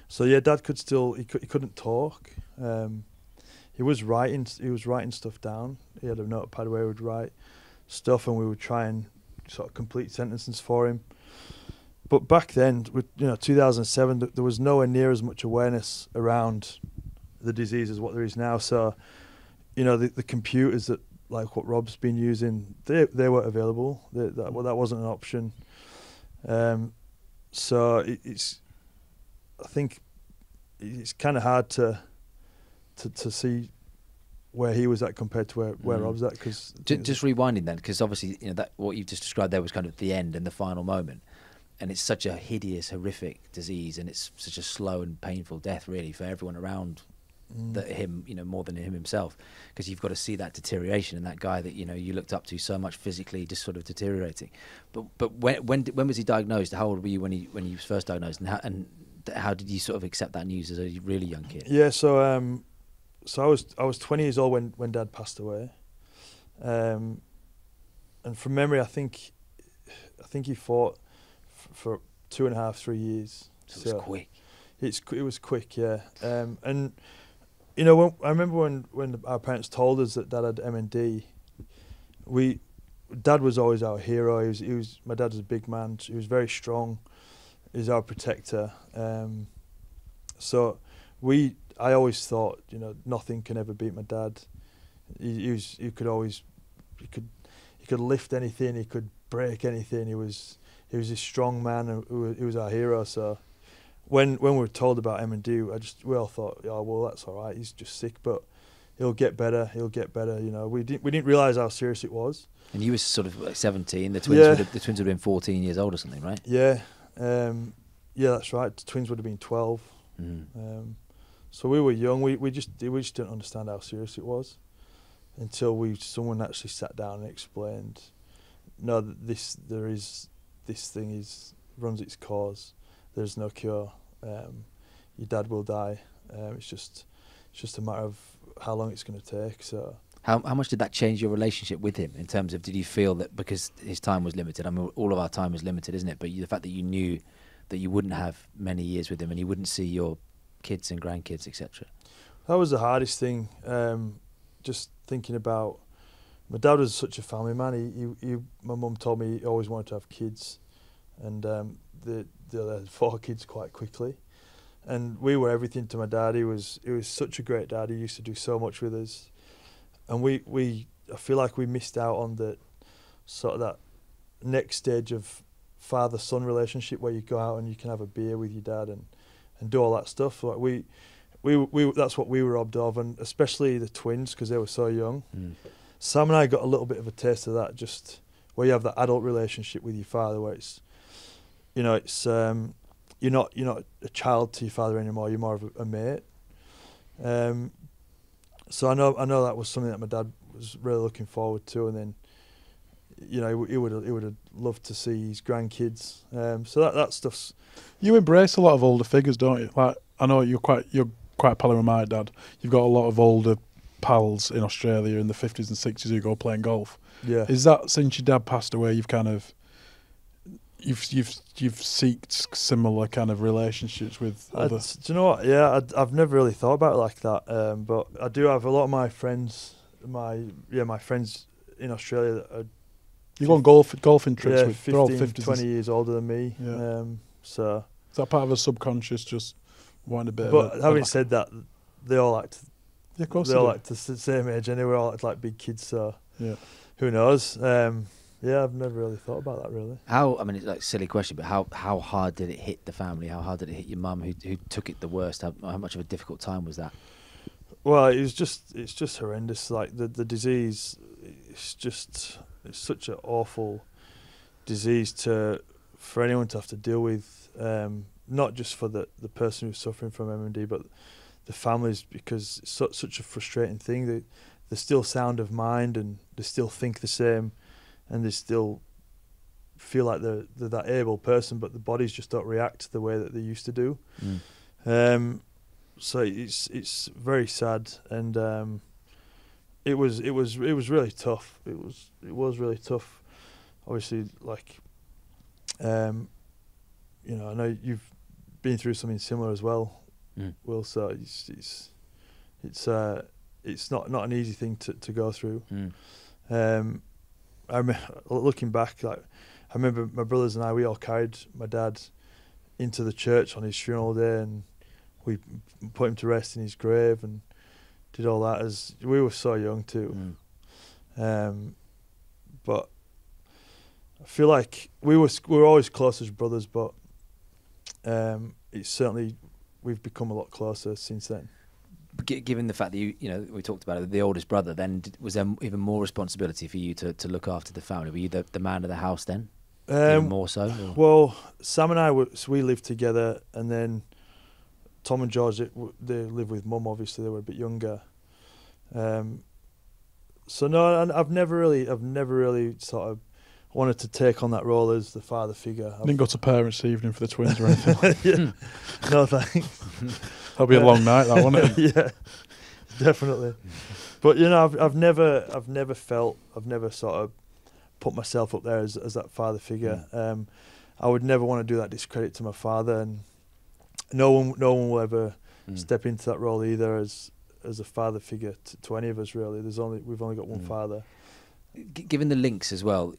[SPEAKER 3] So yeah, Dad could still, he couldn't talk. He was writing stuff down. He had a notepad where he would write stuff, and we would try and sort of complete sentences for him. But back then, with 2007, there was nowhere near as much awareness around the disease as what there is now. So, the computers that, like what Rob's been using, they weren't available. That wasn't an option. So I think it's kind of hard to see where he was at compared to where Rob's at. Cause
[SPEAKER 1] just rewinding then, because obviously that what you've just described there was kind of the end and the final moment. and it's such a hideous, horrific disease, and it's such a slow and painful death, really, for everyone around him, more than him himself, because you've got to see that deterioration in that guy that you looked up to so much physically, just sort of deteriorating. But when was he diagnosed? How old were you when he was first diagnosed, and how did you sort of accept that news as a really young kid?
[SPEAKER 3] Yeah, so I was 20 years old when Dad passed away, and from memory, I think he fought for 2.5, 3 years.
[SPEAKER 1] So it was quick.
[SPEAKER 3] It was quick, yeah. And when I remember when our parents told us that Dad had MND, Dad was always our hero. My dad was a big man. He was very strong. He was our protector. So I always thought, nothing can ever beat my dad. He could lift anything. He could break anything. He was a strong man, and he was our hero. So when we were told about MND, we all thought, oh well, that's all right. He's just sick, but he'll get better. He'll get better. We didn't realise how serious it was.
[SPEAKER 1] And you were sort of like 17. The twins would have been 14 years old or something, right?
[SPEAKER 3] Yeah, that's right. The twins would have been 12. So we were young. We just didn't understand how serious it was until someone actually sat down and explained, no, this thing runs its course. There's no cure. Your dad will die. It's just a matter of how long it's going to take. So
[SPEAKER 1] how much did that change your relationship with him in terms of, did you feel that because his time was limited? I mean, all of our time is limited, isn't it? But the fact that you knew that you wouldn't have many years with him and you wouldn't see your kids and grandkids, etc.
[SPEAKER 3] That was the hardest thing. Just thinking about, my dad was such a family man. My mum told me he always wanted to have kids, and they had 4 kids quite quickly. And we were everything to my dad. He was such a great dad. He used to do so much with us, and I feel like we missed out on the sort of that next stage of father-son relationship where you go out and you can have a beer with your dad and do all that stuff. Like we that's what we were robbed of, and especially the twins because they were so young. Sam and I got a little bit of a taste of that, just where you have that adult relationship with your father, where it's you're not a child to your father anymore. You're more of a mate. So I know that was something that my dad was really looking forward to, and then he would have loved to see his grandkids. So that stuff's.
[SPEAKER 2] You embrace a lot of older figures, don't you? Like, I know you're quite pally with my dad. You've got a lot of older pals in Australia in the 50s and 60s who go playing golf.
[SPEAKER 3] Yeah.
[SPEAKER 2] Is that since your dad passed away, you've seeked similar kind of relationships with other?
[SPEAKER 3] Do you know what? Yeah, I've never really thought about it like that. But I do have a lot of my friends, my friends in Australia that are.
[SPEAKER 2] You go on golfing trips with
[SPEAKER 3] 15,
[SPEAKER 2] they're all 50s,
[SPEAKER 3] 20 years older than me.
[SPEAKER 2] Yeah.
[SPEAKER 3] So
[SPEAKER 2] is that part of a subconscious just wanting a bit?
[SPEAKER 3] But having said that, they all act.
[SPEAKER 2] Yeah, of course
[SPEAKER 3] they all like the same age anyway. All act like big kids. So
[SPEAKER 2] yeah,
[SPEAKER 3] who knows? Yeah, I've never really thought about that really.
[SPEAKER 1] I mean, it's like a silly question, but how hard did it hit the family? How hard did it hit your mum, who took it the worst? How much of a difficult time was that?
[SPEAKER 3] Well, it's just horrendous. Like the disease, it's such an awful disease for anyone to have to deal with. Not just for the person who's suffering from MND, but the families, because it's such a frustrating thing. They're still sound of mind and they still think the same, and they still feel like they're that able person, but the bodies just don't react the way that they used to do. So it's very sad, and it was really tough. It was really tough. Obviously, like I know you've been through something similar as well, Will. So it's not an easy thing to go through. I remember looking back, like I remember my brothers and we all carried my dad into the church on his funeral day, and we put him to rest in his grave and did all that, as we were so young too. But I feel like we were always close as brothers, but it's certainly we've become a lot closer since then.
[SPEAKER 1] Given the fact that we talked about it, the oldest brother, then was there even more responsibility for you to look after the family? Were you the man of the house then? Even more so? Or?
[SPEAKER 3] Well, Sam and I, we lived together, and then Tom and George, they live with Mum, obviously, they were a bit younger. So no, I've never really sort of wanted to take on that role as the father figure.
[SPEAKER 2] Didn't go to parents' evening for the twins or anything.
[SPEAKER 3] Yeah. No thanks.
[SPEAKER 2] That'll be a long night, that, won't it?
[SPEAKER 3] Yeah, definitely. But you know, I've never sort of put myself up there as that father figure. I would never want to do that discredit to my father, and no one will ever step into that role either as a father figure to any of us, really. We've only got one father.
[SPEAKER 1] Given the links as well,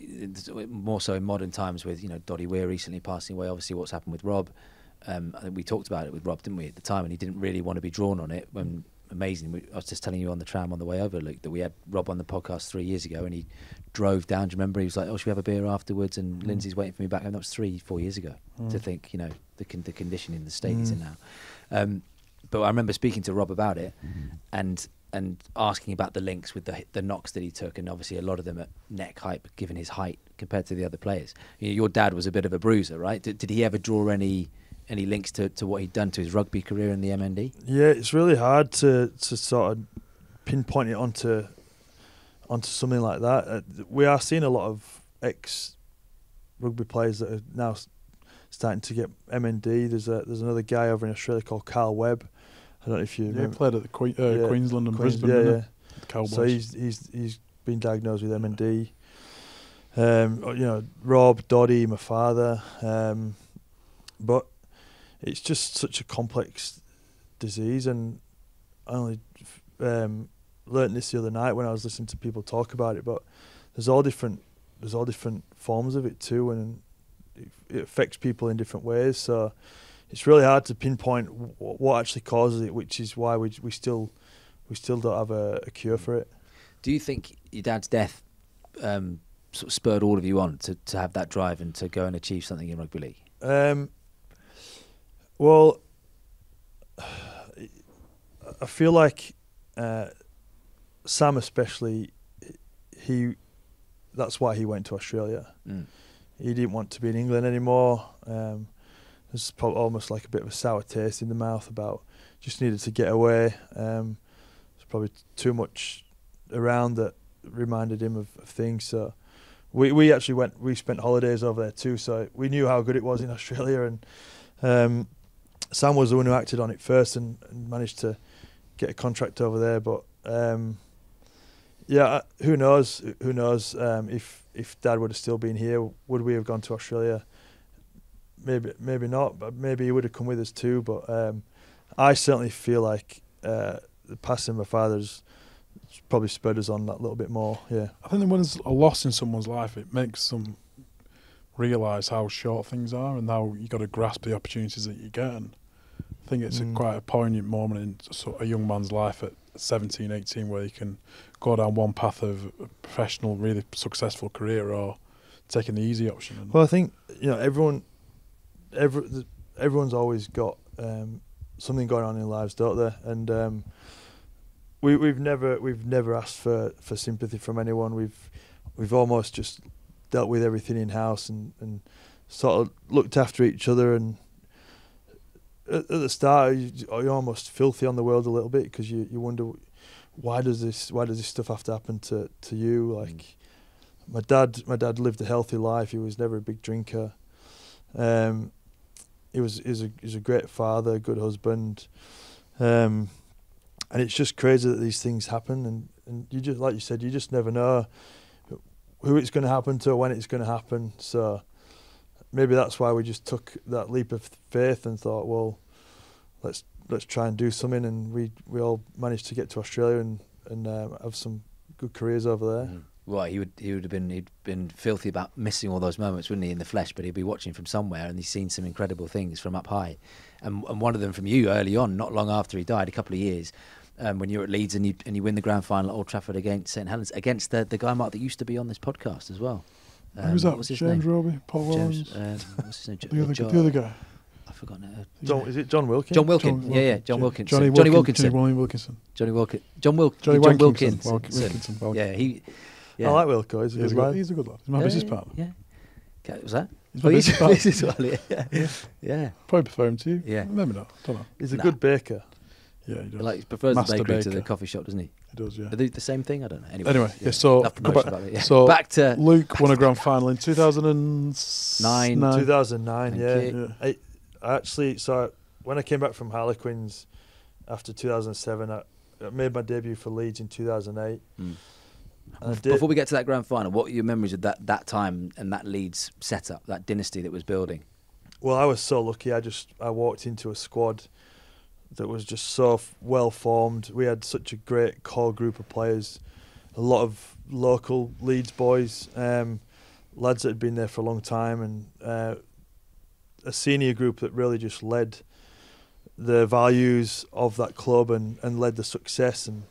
[SPEAKER 1] more so in modern times with, you know, Doddy Weir recently passing away, obviously what's happened with Rob. I think we talked about it with Rob, didn't we, at the time, and he didn't really want to be drawn on it. When amazing, I was just telling you on the tram on the way over, Luke, that we had Rob on the podcast 3 years ago, and he drove down. Do you remember? He was like, "Oh, should we have a beer afterwards?" And Lindsay's waiting for me back home. That was 3-4 years ago. To think, you know, the condition in the state he's in now. But I remember speaking to Rob about it, and asking about the links with the knocks that he took, and obviously a lot of them at neck height, given his height compared to the other players. You know, your dad was a bit of a bruiser, right? Did he ever draw any links to what he'd done to his rugby career in the MND? Yeah,
[SPEAKER 3] it's really hard to sort of pinpoint it onto something like that. We are seeing a lot of ex-rugby players that are now starting to get MND. There's another guy over in Australia called Carl Webb. I don't know if you remember.
[SPEAKER 2] He played at the Queensland and Brisbane, the Cowboys.
[SPEAKER 3] So he's been diagnosed with MND. You know, Rob, Doddy, my father. But it's just such a complex disease, and I only learnt this the other night when I was listening to people talk about it. But there's all different forms of it too, and it affects people in different ways. So it's really hard to pinpoint what actually causes it, which is why we still don't have a cure for it.
[SPEAKER 1] Do you think your dad's death sort of spurred all of you on to have that drive and to go and achieve something in rugby league?
[SPEAKER 3] Well, I feel like Sam especially, that's why he went to Australia. He didn't want to be in England anymore. There's almost like a bit of a sour taste in the mouth about just needed to get away. There's probably too much around that reminded him of things. So we actually we spent holidays over there too. So we knew how good it was in Australia, and Sam was the one who acted on it first and managed to get a contract over there. But yeah, who knows? Who knows if Dad would have still been here? Would we have gone to Australia? Maybe not, but maybe he would have come with us too. But I certainly feel like the passing of my father's probably spurred us on that little bit more. Yeah,
[SPEAKER 2] I think that when there's a loss in someone's life, it makes them realise how short things are and how you got to grasp the opportunities that you get. And I think it's quite a poignant moment in a young man's life at 17, 18, where you can go down one path of a professional, really successful career, or taking the easy option.
[SPEAKER 3] Well, I think, you know, everyone's always got something going on in their lives, don't they? And we've never asked for sympathy from anyone. We've almost just dealt with everything in house and sort of looked after each other. And at the start, you're almost filthy on the world a little bit, because you wonder, why does this stuff have to happen to you? Like my dad lived a healthy life. He was never a big drinker. He was a great father, a good husband, and it's just crazy that these things happen, and you just, like you said, you just never know who it's going to happen to or when it's going to happen. So maybe that's why we just took that leap of faith and thought, well, let's try and do something, and we all managed to get to Australia and have some good careers over there.
[SPEAKER 1] Well, he'd been filthy about missing all those moments, wouldn't he, in the flesh? But he'd be watching from somewhere, and he's seen some incredible things from up high, and one of them from you early on, not long after he died, a couple of years, when you were at Leeds and you win the grand final at Old Trafford against St Helens, against the guy, Mark, that used to be on this podcast as well.
[SPEAKER 2] Who's that?
[SPEAKER 1] What's his
[SPEAKER 2] James
[SPEAKER 1] name?
[SPEAKER 2] Roby, Paul Lawrence.
[SPEAKER 1] What's his name?
[SPEAKER 2] The other guy.
[SPEAKER 1] I've forgotten.
[SPEAKER 3] Is it John Wilkins?
[SPEAKER 1] John Wilkins. John Wilkins.
[SPEAKER 2] Johnny Wilkinson.
[SPEAKER 1] Yeah, he. Yeah.
[SPEAKER 3] I like Wilco. He's a good lad.
[SPEAKER 2] He's a good lad. He's my business partner.
[SPEAKER 1] Yeah. Was that?
[SPEAKER 2] He's my
[SPEAKER 1] Oh,
[SPEAKER 2] business partner.
[SPEAKER 1] business partner, yeah. Yeah.
[SPEAKER 2] Probably prefer him to you.
[SPEAKER 1] Yeah.
[SPEAKER 2] Maybe not. Don't know.
[SPEAKER 3] He's a good baker.
[SPEAKER 2] Yeah, he does.
[SPEAKER 1] Like, he prefers
[SPEAKER 2] Master
[SPEAKER 1] the bakery to the
[SPEAKER 2] baker.
[SPEAKER 1] coffee shop, doesn't he?
[SPEAKER 2] He does, yeah.
[SPEAKER 1] Are they the same thing? I don't know.
[SPEAKER 2] Anyway, yeah, so
[SPEAKER 1] enough
[SPEAKER 2] go
[SPEAKER 1] promotion
[SPEAKER 2] back,
[SPEAKER 1] about it, yeah.
[SPEAKER 2] so
[SPEAKER 1] back to
[SPEAKER 2] Luke won a grand final in 2009.
[SPEAKER 3] 2009,
[SPEAKER 1] Thank
[SPEAKER 3] yeah.
[SPEAKER 1] you.
[SPEAKER 3] I actually, so when I came back from Harlequins after 2007, I made my debut for Leeds in 2008.
[SPEAKER 1] Mm.
[SPEAKER 3] And I did,
[SPEAKER 1] Before we get to that grand final, what are your memories of that time and that Leeds setup, that dynasty that was building?
[SPEAKER 3] well, I was so lucky. I walked into a squad that was just so well formed. We had such a great core group of players, a lot of local Leeds boys, lads that had been there for a long time, and a senior group that really just led the values of that club and led the success. And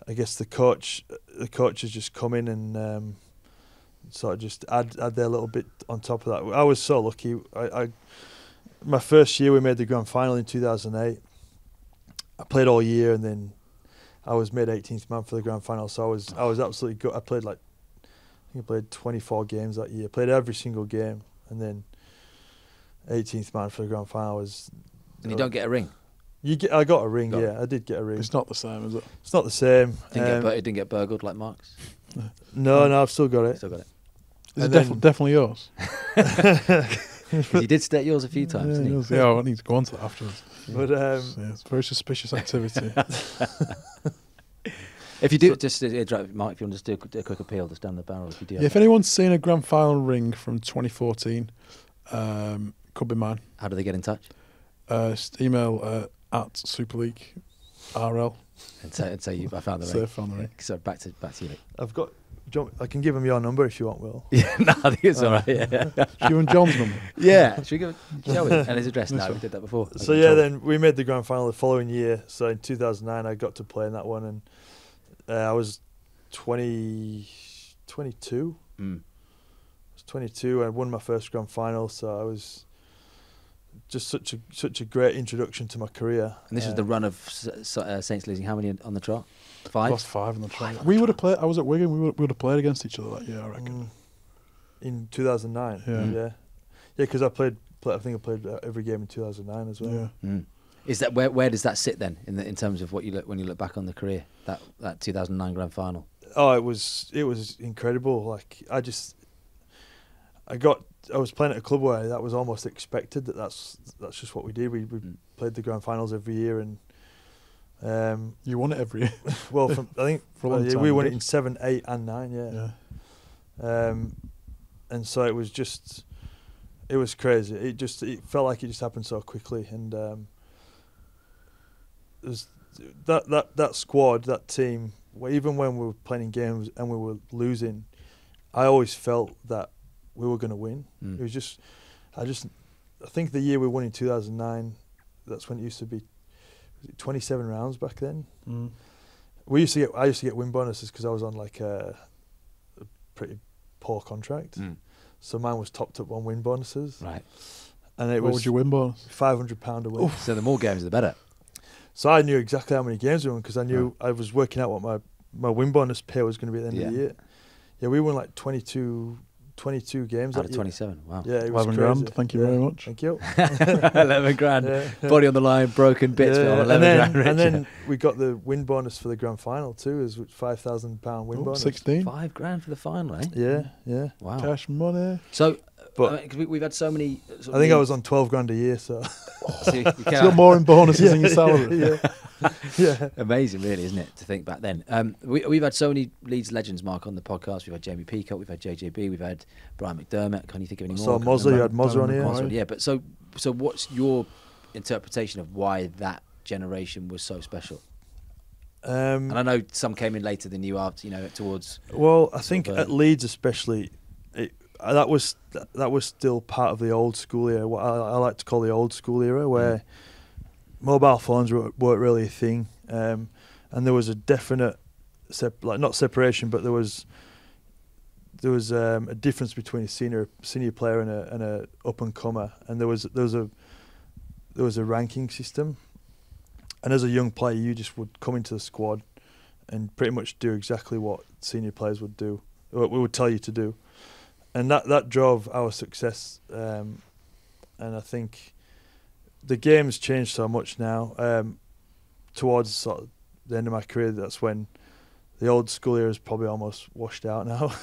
[SPEAKER 3] I guess the coaches just come in and sort of just add their little bit on top of that. I was so lucky. My first year we made the grand final in 2008. I played all year, and then I was made 18th man for the grand final. So I was absolutely good. I played I think I played 24 games that year. Played every single game, and then 18th man for the grand final was.
[SPEAKER 1] And you don't get a ring.
[SPEAKER 3] I got a ring. I did get a ring.
[SPEAKER 2] It's not the same, is it?
[SPEAKER 3] It's not the same.
[SPEAKER 1] It didn't get burgled like Mark's.
[SPEAKER 3] No, I've still got it.
[SPEAKER 1] Still got it.
[SPEAKER 2] Is it definitely yours?
[SPEAKER 1] 'Cause you did stay at yours a few times, didn't you?
[SPEAKER 2] Yeah, I need to go on to that afterwards.
[SPEAKER 3] But
[SPEAKER 2] It's very suspicious activity.
[SPEAKER 1] If you do, Mike, if you want to just do a quick appeal, just down the barrel. If you do,
[SPEAKER 2] If anyone's seen a grand final ring from 2014, could be mine.
[SPEAKER 1] how do they get in touch?
[SPEAKER 2] Email at Super League RL.
[SPEAKER 1] And say I found the ring.
[SPEAKER 2] Safe on the ring.
[SPEAKER 1] So back to you. Nick.
[SPEAKER 3] I've got. I can give him your number if you want, Will.
[SPEAKER 1] Yeah, no, I think it's all right. Yeah,
[SPEAKER 2] You and John's number.
[SPEAKER 1] yeah. Should we go? Shall we? And his address. No, we did that before.
[SPEAKER 3] So yeah, then we made the grand final the following year. So in 2009, I got to play in that one, and I was 22.
[SPEAKER 1] Mm.
[SPEAKER 3] I was 22. I won my first grand final, so I was just such a great introduction to my career.
[SPEAKER 1] And this was the run of Saints losing how many on the trot? 5.
[SPEAKER 2] Lost 5 in the trial. We would have played. I was at Wigan. We would have played against each other that year, I reckon.
[SPEAKER 3] In 2009. Yeah. Because I think I played every game in 2009 as well.
[SPEAKER 2] Yeah.
[SPEAKER 1] Mm. Is that where does that sit then in terms of what you look when you look back on the career, that 2009 grand final?
[SPEAKER 3] Oh, it was incredible. Like I was playing at a club where that was almost expected. That's just what we did. We played the grand finals every year, and
[SPEAKER 2] you won it every year.
[SPEAKER 3] well, I think
[SPEAKER 2] For a long time,
[SPEAKER 3] we won it
[SPEAKER 2] did.
[SPEAKER 3] in 7, 8, and 9. Yeah. And so it was crazy. It felt like it just happened so quickly, and it was that squad, that team. Even when we were playing games and we were losing, I always felt that we were going to win.
[SPEAKER 1] Mm.
[SPEAKER 3] It was I think the year we won in 2009, that's when it used to be 27 rounds back then.
[SPEAKER 2] Mm.
[SPEAKER 3] I used to get win bonuses because I was on like a pretty poor contract.
[SPEAKER 1] Mm.
[SPEAKER 3] So mine was topped up on win bonuses.
[SPEAKER 1] Right.
[SPEAKER 3] And it
[SPEAKER 2] What
[SPEAKER 3] was
[SPEAKER 2] would your win bonus?
[SPEAKER 3] £500 a win.
[SPEAKER 1] So the more games, the better.
[SPEAKER 3] So I knew exactly how many games we won because I knew I was working out what my win bonus pay was going to be at the end of the year. Yeah, we won like 22 games
[SPEAKER 1] Out of 27. Wow.
[SPEAKER 3] Yeah, it was
[SPEAKER 2] 11
[SPEAKER 3] crazy.
[SPEAKER 2] grand. Thank you very much.
[SPEAKER 3] Thank you.
[SPEAKER 1] 11 grand.
[SPEAKER 3] Yeah.
[SPEAKER 1] Body on the line, broken bits.
[SPEAKER 3] Yeah.
[SPEAKER 1] But I'm 11 grand richer.
[SPEAKER 3] And then we got the win bonus for the grand final too, as £5,000 win bonus.
[SPEAKER 2] 16.
[SPEAKER 1] 5 grand for the final, eh?
[SPEAKER 3] Yeah.
[SPEAKER 1] Wow.
[SPEAKER 2] Cash money.
[SPEAKER 1] So,
[SPEAKER 3] But
[SPEAKER 1] 'cause we've had so many.
[SPEAKER 3] I think I was on 12 grand a year, so
[SPEAKER 1] So you
[SPEAKER 2] You got more in bonuses than your salary.
[SPEAKER 3] yeah.
[SPEAKER 1] Amazing, really, isn't it, to think back then? We've had so many Leeds legends, Mark, on the podcast. We've had Jamie Peacock, we've had JJB, we've had Brian McDermott. Can you think of any more?
[SPEAKER 3] So Mosley, you had Mosley on here.
[SPEAKER 1] Mosley, yeah, but so what's your interpretation of why that generation was so special? And I know some came in later than you are, towards.
[SPEAKER 3] Well, I think at Leeds especially, that was still part of the old school era. What I like to call the old school era, where mobile phones weren't really a thing, and there was a definite, not separation, but there was a difference between a senior player and a up and comer, and there was a ranking system, and as a young player, you just would come into the squad and pretty much do exactly what senior players would do, what we would tell you to do. and that drove our success. And I think the game's changed so much now. Towards sort of the end of my career, that's when the old school era is probably almost washed out now.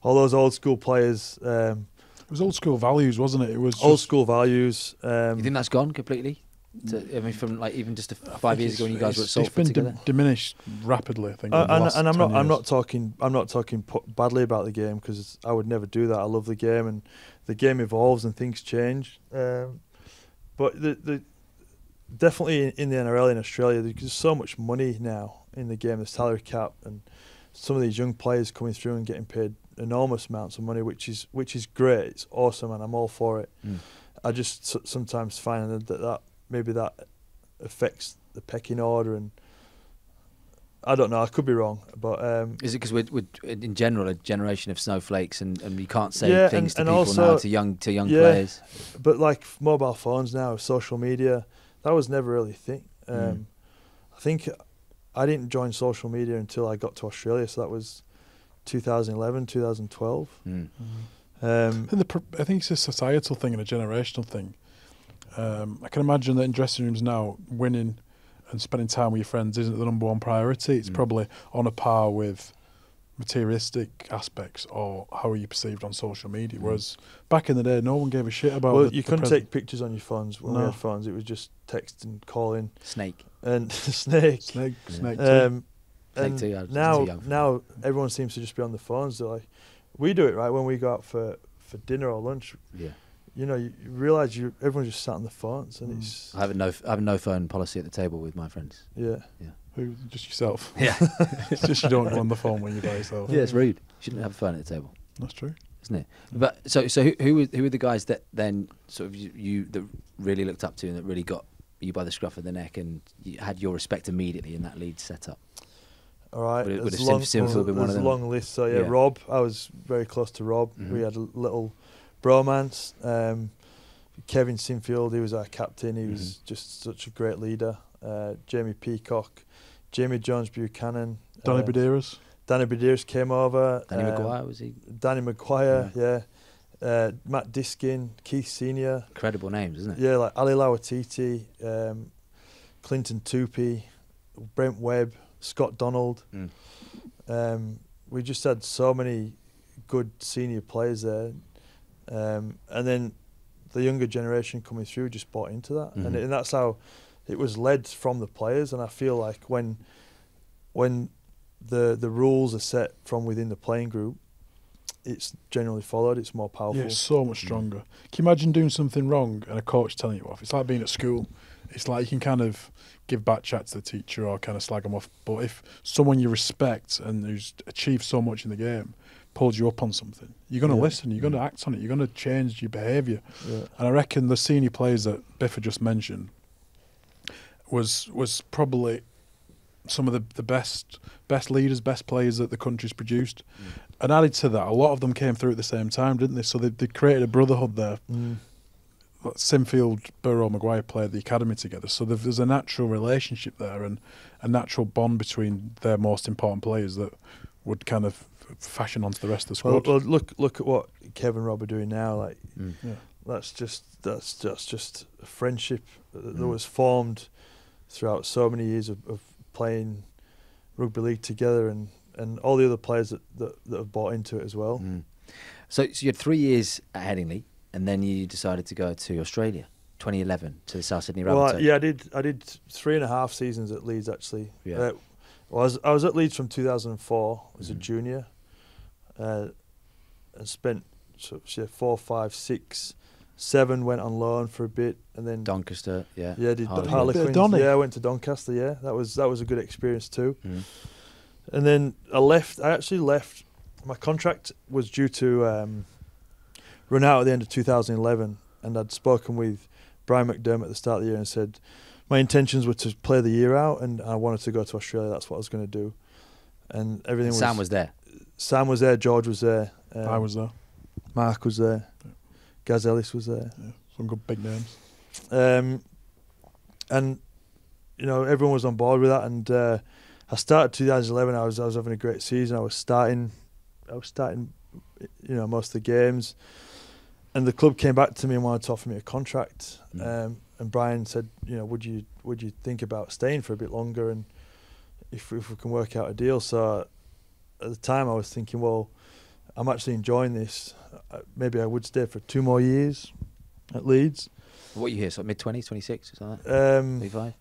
[SPEAKER 3] All those old school players.
[SPEAKER 2] It was old school values, wasn't it? It was
[SPEAKER 3] old school values.
[SPEAKER 1] You think that's gone completely? I mean, from like even just 5 years ago when you guys were at Salford together.
[SPEAKER 2] It's been diminished rapidly. I think.
[SPEAKER 3] And I'm not talking badly about the game, because I would never do that. I love the game, and the game evolves and things change. But the definitely in the NRL in Australia, there's so much money now in the game, the salary cap, and some of these young players coming through and getting paid enormous amounts of money, which is great. It's awesome, and I'm all for it. I just sometimes find that maybe that affects the pecking order, and I don't know. I could be wrong, but
[SPEAKER 1] is it because we're in general a generation of snowflakes, and you can't say things to people also, now to young players?
[SPEAKER 3] But like mobile phones now, social media, that was never really a thing. I think I didn't join social media until I got to Australia, so that was 2011, 2012.
[SPEAKER 2] I think it's a societal thing and a generational thing. I can imagine that in dressing rooms now, winning and spending time with your friends isn't the number one priority. It's probably on a par with materialistic aspects or how are you perceived on social media. Whereas back in the day, no one gave a shit about.
[SPEAKER 3] Well, you couldn't take pictures on your phones when we had phones. It was just text and calling.
[SPEAKER 1] Snake.
[SPEAKER 3] And snake.
[SPEAKER 2] Snake.
[SPEAKER 3] And now everyone seems to just be on the phones. They're like, we do it right when we go out for dinner or lunch.
[SPEAKER 1] Yeah.
[SPEAKER 3] You know, you realise everyone's just sat on the phones, and it's.
[SPEAKER 1] I have a no phone policy at the table with my friends.
[SPEAKER 3] Yeah.
[SPEAKER 2] Who? Just yourself.
[SPEAKER 1] Yeah.
[SPEAKER 2] It's just you don't go on the phone when you're by yourself.
[SPEAKER 1] Yeah, it's rude. You shouldn't have a phone at the table.
[SPEAKER 2] That's true,
[SPEAKER 1] isn't it? But so who were the guys that then sort of you that really looked up to and that really got you by the scruff of the neck and you had your respect immediately in that Leeds setup?
[SPEAKER 3] All right,
[SPEAKER 1] would have Sinfield been one of them?
[SPEAKER 3] There's a long list. So yeah, Rob. I was very close to Rob. We had a little bromance. Kevin Sinfield, he was our captain. He was just such a great leader. Jamie Peacock, Jamie Jones Buchanan,
[SPEAKER 2] Danny Badeiras.
[SPEAKER 3] Danny Badeiras came over.
[SPEAKER 1] Danny Maguire, was he?
[SPEAKER 3] Danny Maguire, yeah. Matt Diskin, Keith Senior.
[SPEAKER 1] Incredible names, isn't it?
[SPEAKER 3] Yeah, like Ali Lawatiti, Clinton Tupy, Brent Webb, Scott Donald. We just had so many good senior players there. And then the younger generation coming through just bought into that. And that's how it was led from the players. And I feel like when the rules are set from within the playing group, it's generally followed. It's more powerful.
[SPEAKER 2] Yeah, it's so much stronger. Can you imagine doing something wrong and a coach telling you off? It's like being at school. It's like you can kind of give back chat to the teacher or kind of slag them off. But if someone you respect and who's achieved so much in the game pulls you up on something, you're going to listen, you're going to act on it, you're going to change your behaviour. Yeah. And I reckon the senior players that Biffa just mentioned was probably some of the best leaders, best players that the country's produced. And added to that, a lot of them came through at the same time, didn't they? So they created a brotherhood there. Sinfield, Burrow, Maguire played the academy together, so there's a natural relationship there and a natural bond between their most important players that would kind of fashion onto the rest of the squad.
[SPEAKER 3] Well, look at what Kevin and Rob are doing now. Like, that's just a friendship that was formed throughout so many years of playing rugby league together, and all the other players that have bought into it as well.
[SPEAKER 1] So you had 3 years at Headingley, and then you decided to go to Australia, 2011, to the South Sydney Rabbitohs.
[SPEAKER 3] Well, yeah, I did 3.5 seasons at Leeds actually.
[SPEAKER 1] Yeah.
[SPEAKER 3] I was at Leeds from 2004 as a junior, and spent 4, 5, 6, 7 went on loan for a bit, and then
[SPEAKER 1] Doncaster,
[SPEAKER 3] did Harlequins. I went to Doncaster. Yeah, that was a good experience too. And then I actually left. My contract was due to run out at the end of 2011, and I'd spoken with Brian McDermott at the start of the year and said my intentions were to play the year out, and I wanted to go to Australia. That's what I was going to do, and everything.
[SPEAKER 1] Sam was there.
[SPEAKER 3] Sam was there. George was there.
[SPEAKER 2] I was there.
[SPEAKER 3] Mark was there. Gaz Ellis was there.
[SPEAKER 2] Yeah, some good big names.
[SPEAKER 3] And everyone was on board with that, and I started 2011. I was having a great season. I was starting most of the games. And the club came back to me and wanted to offer me a contract. And Brian said, would you think about staying for a bit longer, and if we can work out a deal? So at the time I was thinking, well, I'm actually enjoying this. Maybe I would stay for 2 more years at Leeds.
[SPEAKER 1] What you hear? So mid-20s, 26 or something? 25?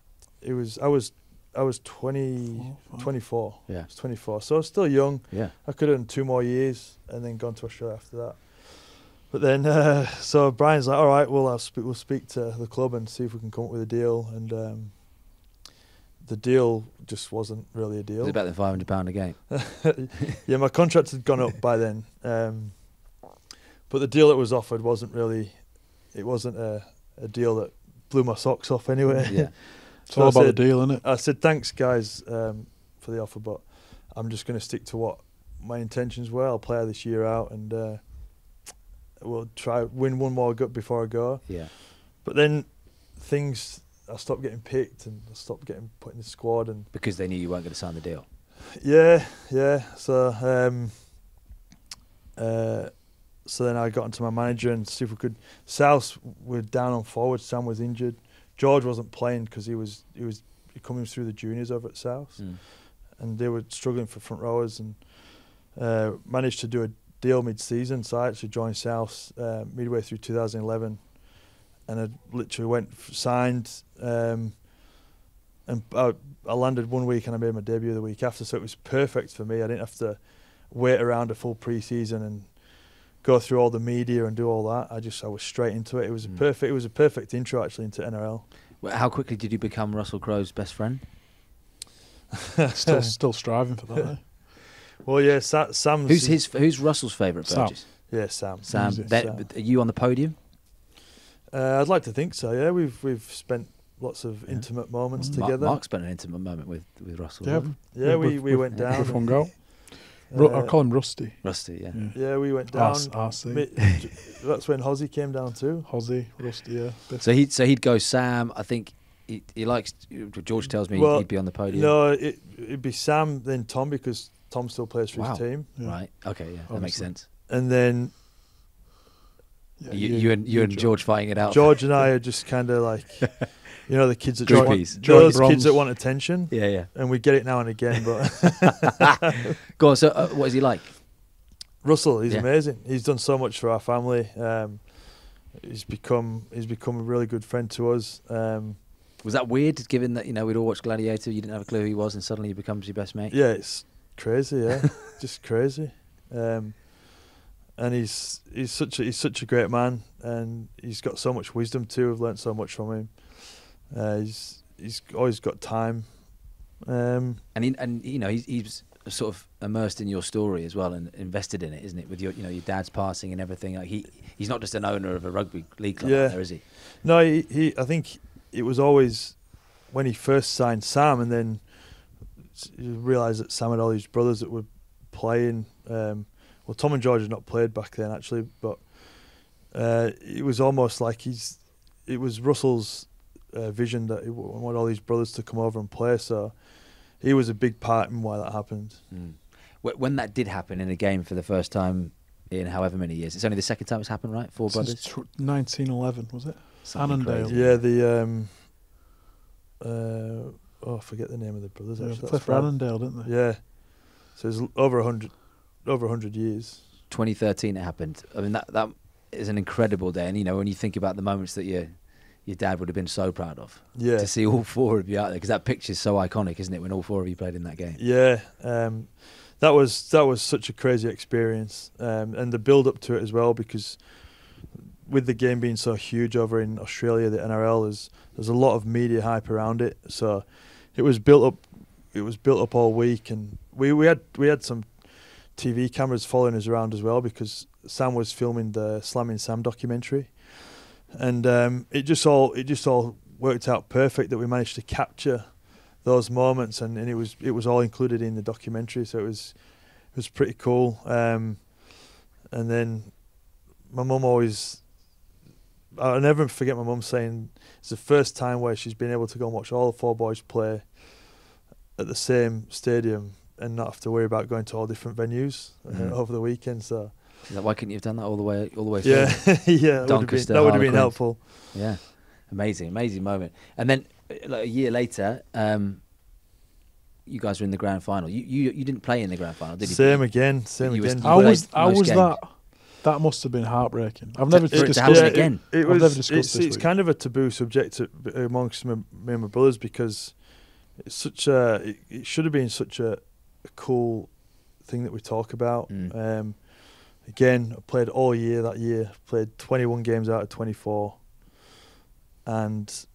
[SPEAKER 3] I was 24.
[SPEAKER 1] Yeah.
[SPEAKER 3] I was 24. So I was still young.
[SPEAKER 1] Yeah.
[SPEAKER 3] I could have done 2 more years and then gone to Australia after that. But then, so Brian's like, all right, well, we'll speak to the club and see if we can come up with a deal. And the deal just wasn't really a deal.
[SPEAKER 1] It was better than £500 a game.
[SPEAKER 3] Yeah, my contract had gone up by then. But the deal that was offered wasn't a deal that blew my socks off anyway.
[SPEAKER 1] Yeah.
[SPEAKER 2] It's all about the deal, isn't it?
[SPEAKER 3] I said, thanks, guys, for the offer, but I'm just going to stick to what my intentions were. I'll play this year out and we'll try win 1 more before I go.
[SPEAKER 1] Yeah.
[SPEAKER 3] But then I stopped getting picked and I stopped getting put in the squad. And
[SPEAKER 1] Because they knew you weren't going to sign the deal.
[SPEAKER 3] Yeah. So so then I got into my manager and see if we could. South were down on forward. Sam was injured. George wasn't playing because he was coming through the juniors over at South, and they were struggling for front rowers, and managed to do a deal mid-season. So I actually joined South midway through 2011, and I literally signed, and I landed 1 week and I made my debut the week after. So it was perfect for me. I didn't have to wait around a full pre-season and go through all the media and do all that. I was straight into it. It was a perfect intro actually into NRL.
[SPEAKER 1] Well, how quickly did you become Russell Crowe's best friend?
[SPEAKER 2] Still striving for that. Eh?
[SPEAKER 3] Well, yeah, Sam's.
[SPEAKER 1] Who's Russell's favourite Burgess?
[SPEAKER 3] Yeah, Sam.
[SPEAKER 1] Sam. Are you on the podium?
[SPEAKER 3] I'd like to think so. Yeah, we've spent lots of intimate moments together.
[SPEAKER 1] Mark spent an intimate moment with Russell.
[SPEAKER 3] Yeah, we went down.
[SPEAKER 2] With one goal. I call him Rusty.
[SPEAKER 1] Rusty, yeah.
[SPEAKER 3] Yeah, we went down.
[SPEAKER 2] RC.
[SPEAKER 3] That's when Hozzy came down too.
[SPEAKER 2] Hozzy, Rusty, yeah.
[SPEAKER 1] So he'd go Sam. I think he likes. George tells me he'd be on the podium.
[SPEAKER 3] No, it'd be Sam then Tom, because Tom still plays for his team.
[SPEAKER 2] Yeah.
[SPEAKER 1] Right. Okay. Yeah, that makes sense.
[SPEAKER 3] And then
[SPEAKER 1] you and George fighting it out.
[SPEAKER 3] George and I are just kind of like. The kids that
[SPEAKER 1] Groupies.
[SPEAKER 3] kids that want attention.
[SPEAKER 1] Yeah.
[SPEAKER 3] And we get it now and again, but
[SPEAKER 1] Go on. So, what is he like?
[SPEAKER 3] Russell, he's amazing. He's done so much for our family. He's become a really good friend to us.
[SPEAKER 1] Was that weird, given that we'd all watched Gladiator, you didn't have a clue who he was, and suddenly he becomes your best mate?
[SPEAKER 3] Yeah, it's crazy. Yeah, just crazy. And he's such a great man, and he's got so much wisdom too. I've learnt so much from him. He's always got time, and he's sort of immersed in your story as well and invested in it, isn't it? With your your dad's passing and everything. Like he's not just an owner of a rugby league club, there is he? No, he. I think it was always when he first signed Sam, and then you realise that Sam had all these brothers that were playing. Well, Tom and George had not played back then actually, but it was almost like it was Russell's vision that he wanted all these brothers to come over and play, so he was a big part in why that happened.
[SPEAKER 1] When that did happen in a game for the first time in however many years, it's only the second time it's happened, right? 4 brothers?
[SPEAKER 2] Since 1911, was it?
[SPEAKER 1] Annandale.
[SPEAKER 3] Yeah, I forget the name of the brothers.
[SPEAKER 2] They played for Annandale, didn't they?
[SPEAKER 3] Yeah, so it's over 100 years.
[SPEAKER 1] 2013 it happened. I mean, that is an incredible day, and when you think about the moments that your dad would have been so proud of.
[SPEAKER 3] Yeah.
[SPEAKER 1] To see all 4 of you out there, because that picture's so iconic, isn't it? When all 4 of you played in that game.
[SPEAKER 3] Yeah, that was such a crazy experience, and the build up to it as well, because with the game being so huge over in Australia, the NRL there's a lot of media hype around it. So it was built up. It was built up all week, and we had some TV cameras following us around as well, because Sam was filming the Slamming Sam documentary. And it just all worked out perfect that we managed to capture those moments, and it was all included in the documentary, so it was pretty cool. And then my mum I'll never forget my mum saying it's the first time where she's been able to go and watch all the 4 boys play at the same stadium and not have to worry about going to all different venues over the weekend. So
[SPEAKER 1] Why couldn't you have done that all the way
[SPEAKER 3] Yeah,
[SPEAKER 1] through?
[SPEAKER 3] yeah, that
[SPEAKER 1] Doncaster,
[SPEAKER 3] would have been
[SPEAKER 1] Harlequins.
[SPEAKER 3] helpful.
[SPEAKER 1] Yeah, amazing moment. And then like a year later, you guys were in the grand final. You didn't play in the grand final, did you?
[SPEAKER 3] Same again.
[SPEAKER 2] How was
[SPEAKER 1] most
[SPEAKER 2] that? That must have been heartbreaking. I've
[SPEAKER 1] To-
[SPEAKER 2] never
[SPEAKER 1] for it to
[SPEAKER 2] discussed
[SPEAKER 1] happen
[SPEAKER 2] it.
[SPEAKER 1] again.
[SPEAKER 3] It
[SPEAKER 2] I've
[SPEAKER 3] was.
[SPEAKER 2] never discussed this
[SPEAKER 3] It's
[SPEAKER 2] with
[SPEAKER 3] kind of a taboo subject amongst me and my brothers because it's such a. It should have been such a cool thing that we talk about. Again, I played all year that year. Played 21 games out of 24, and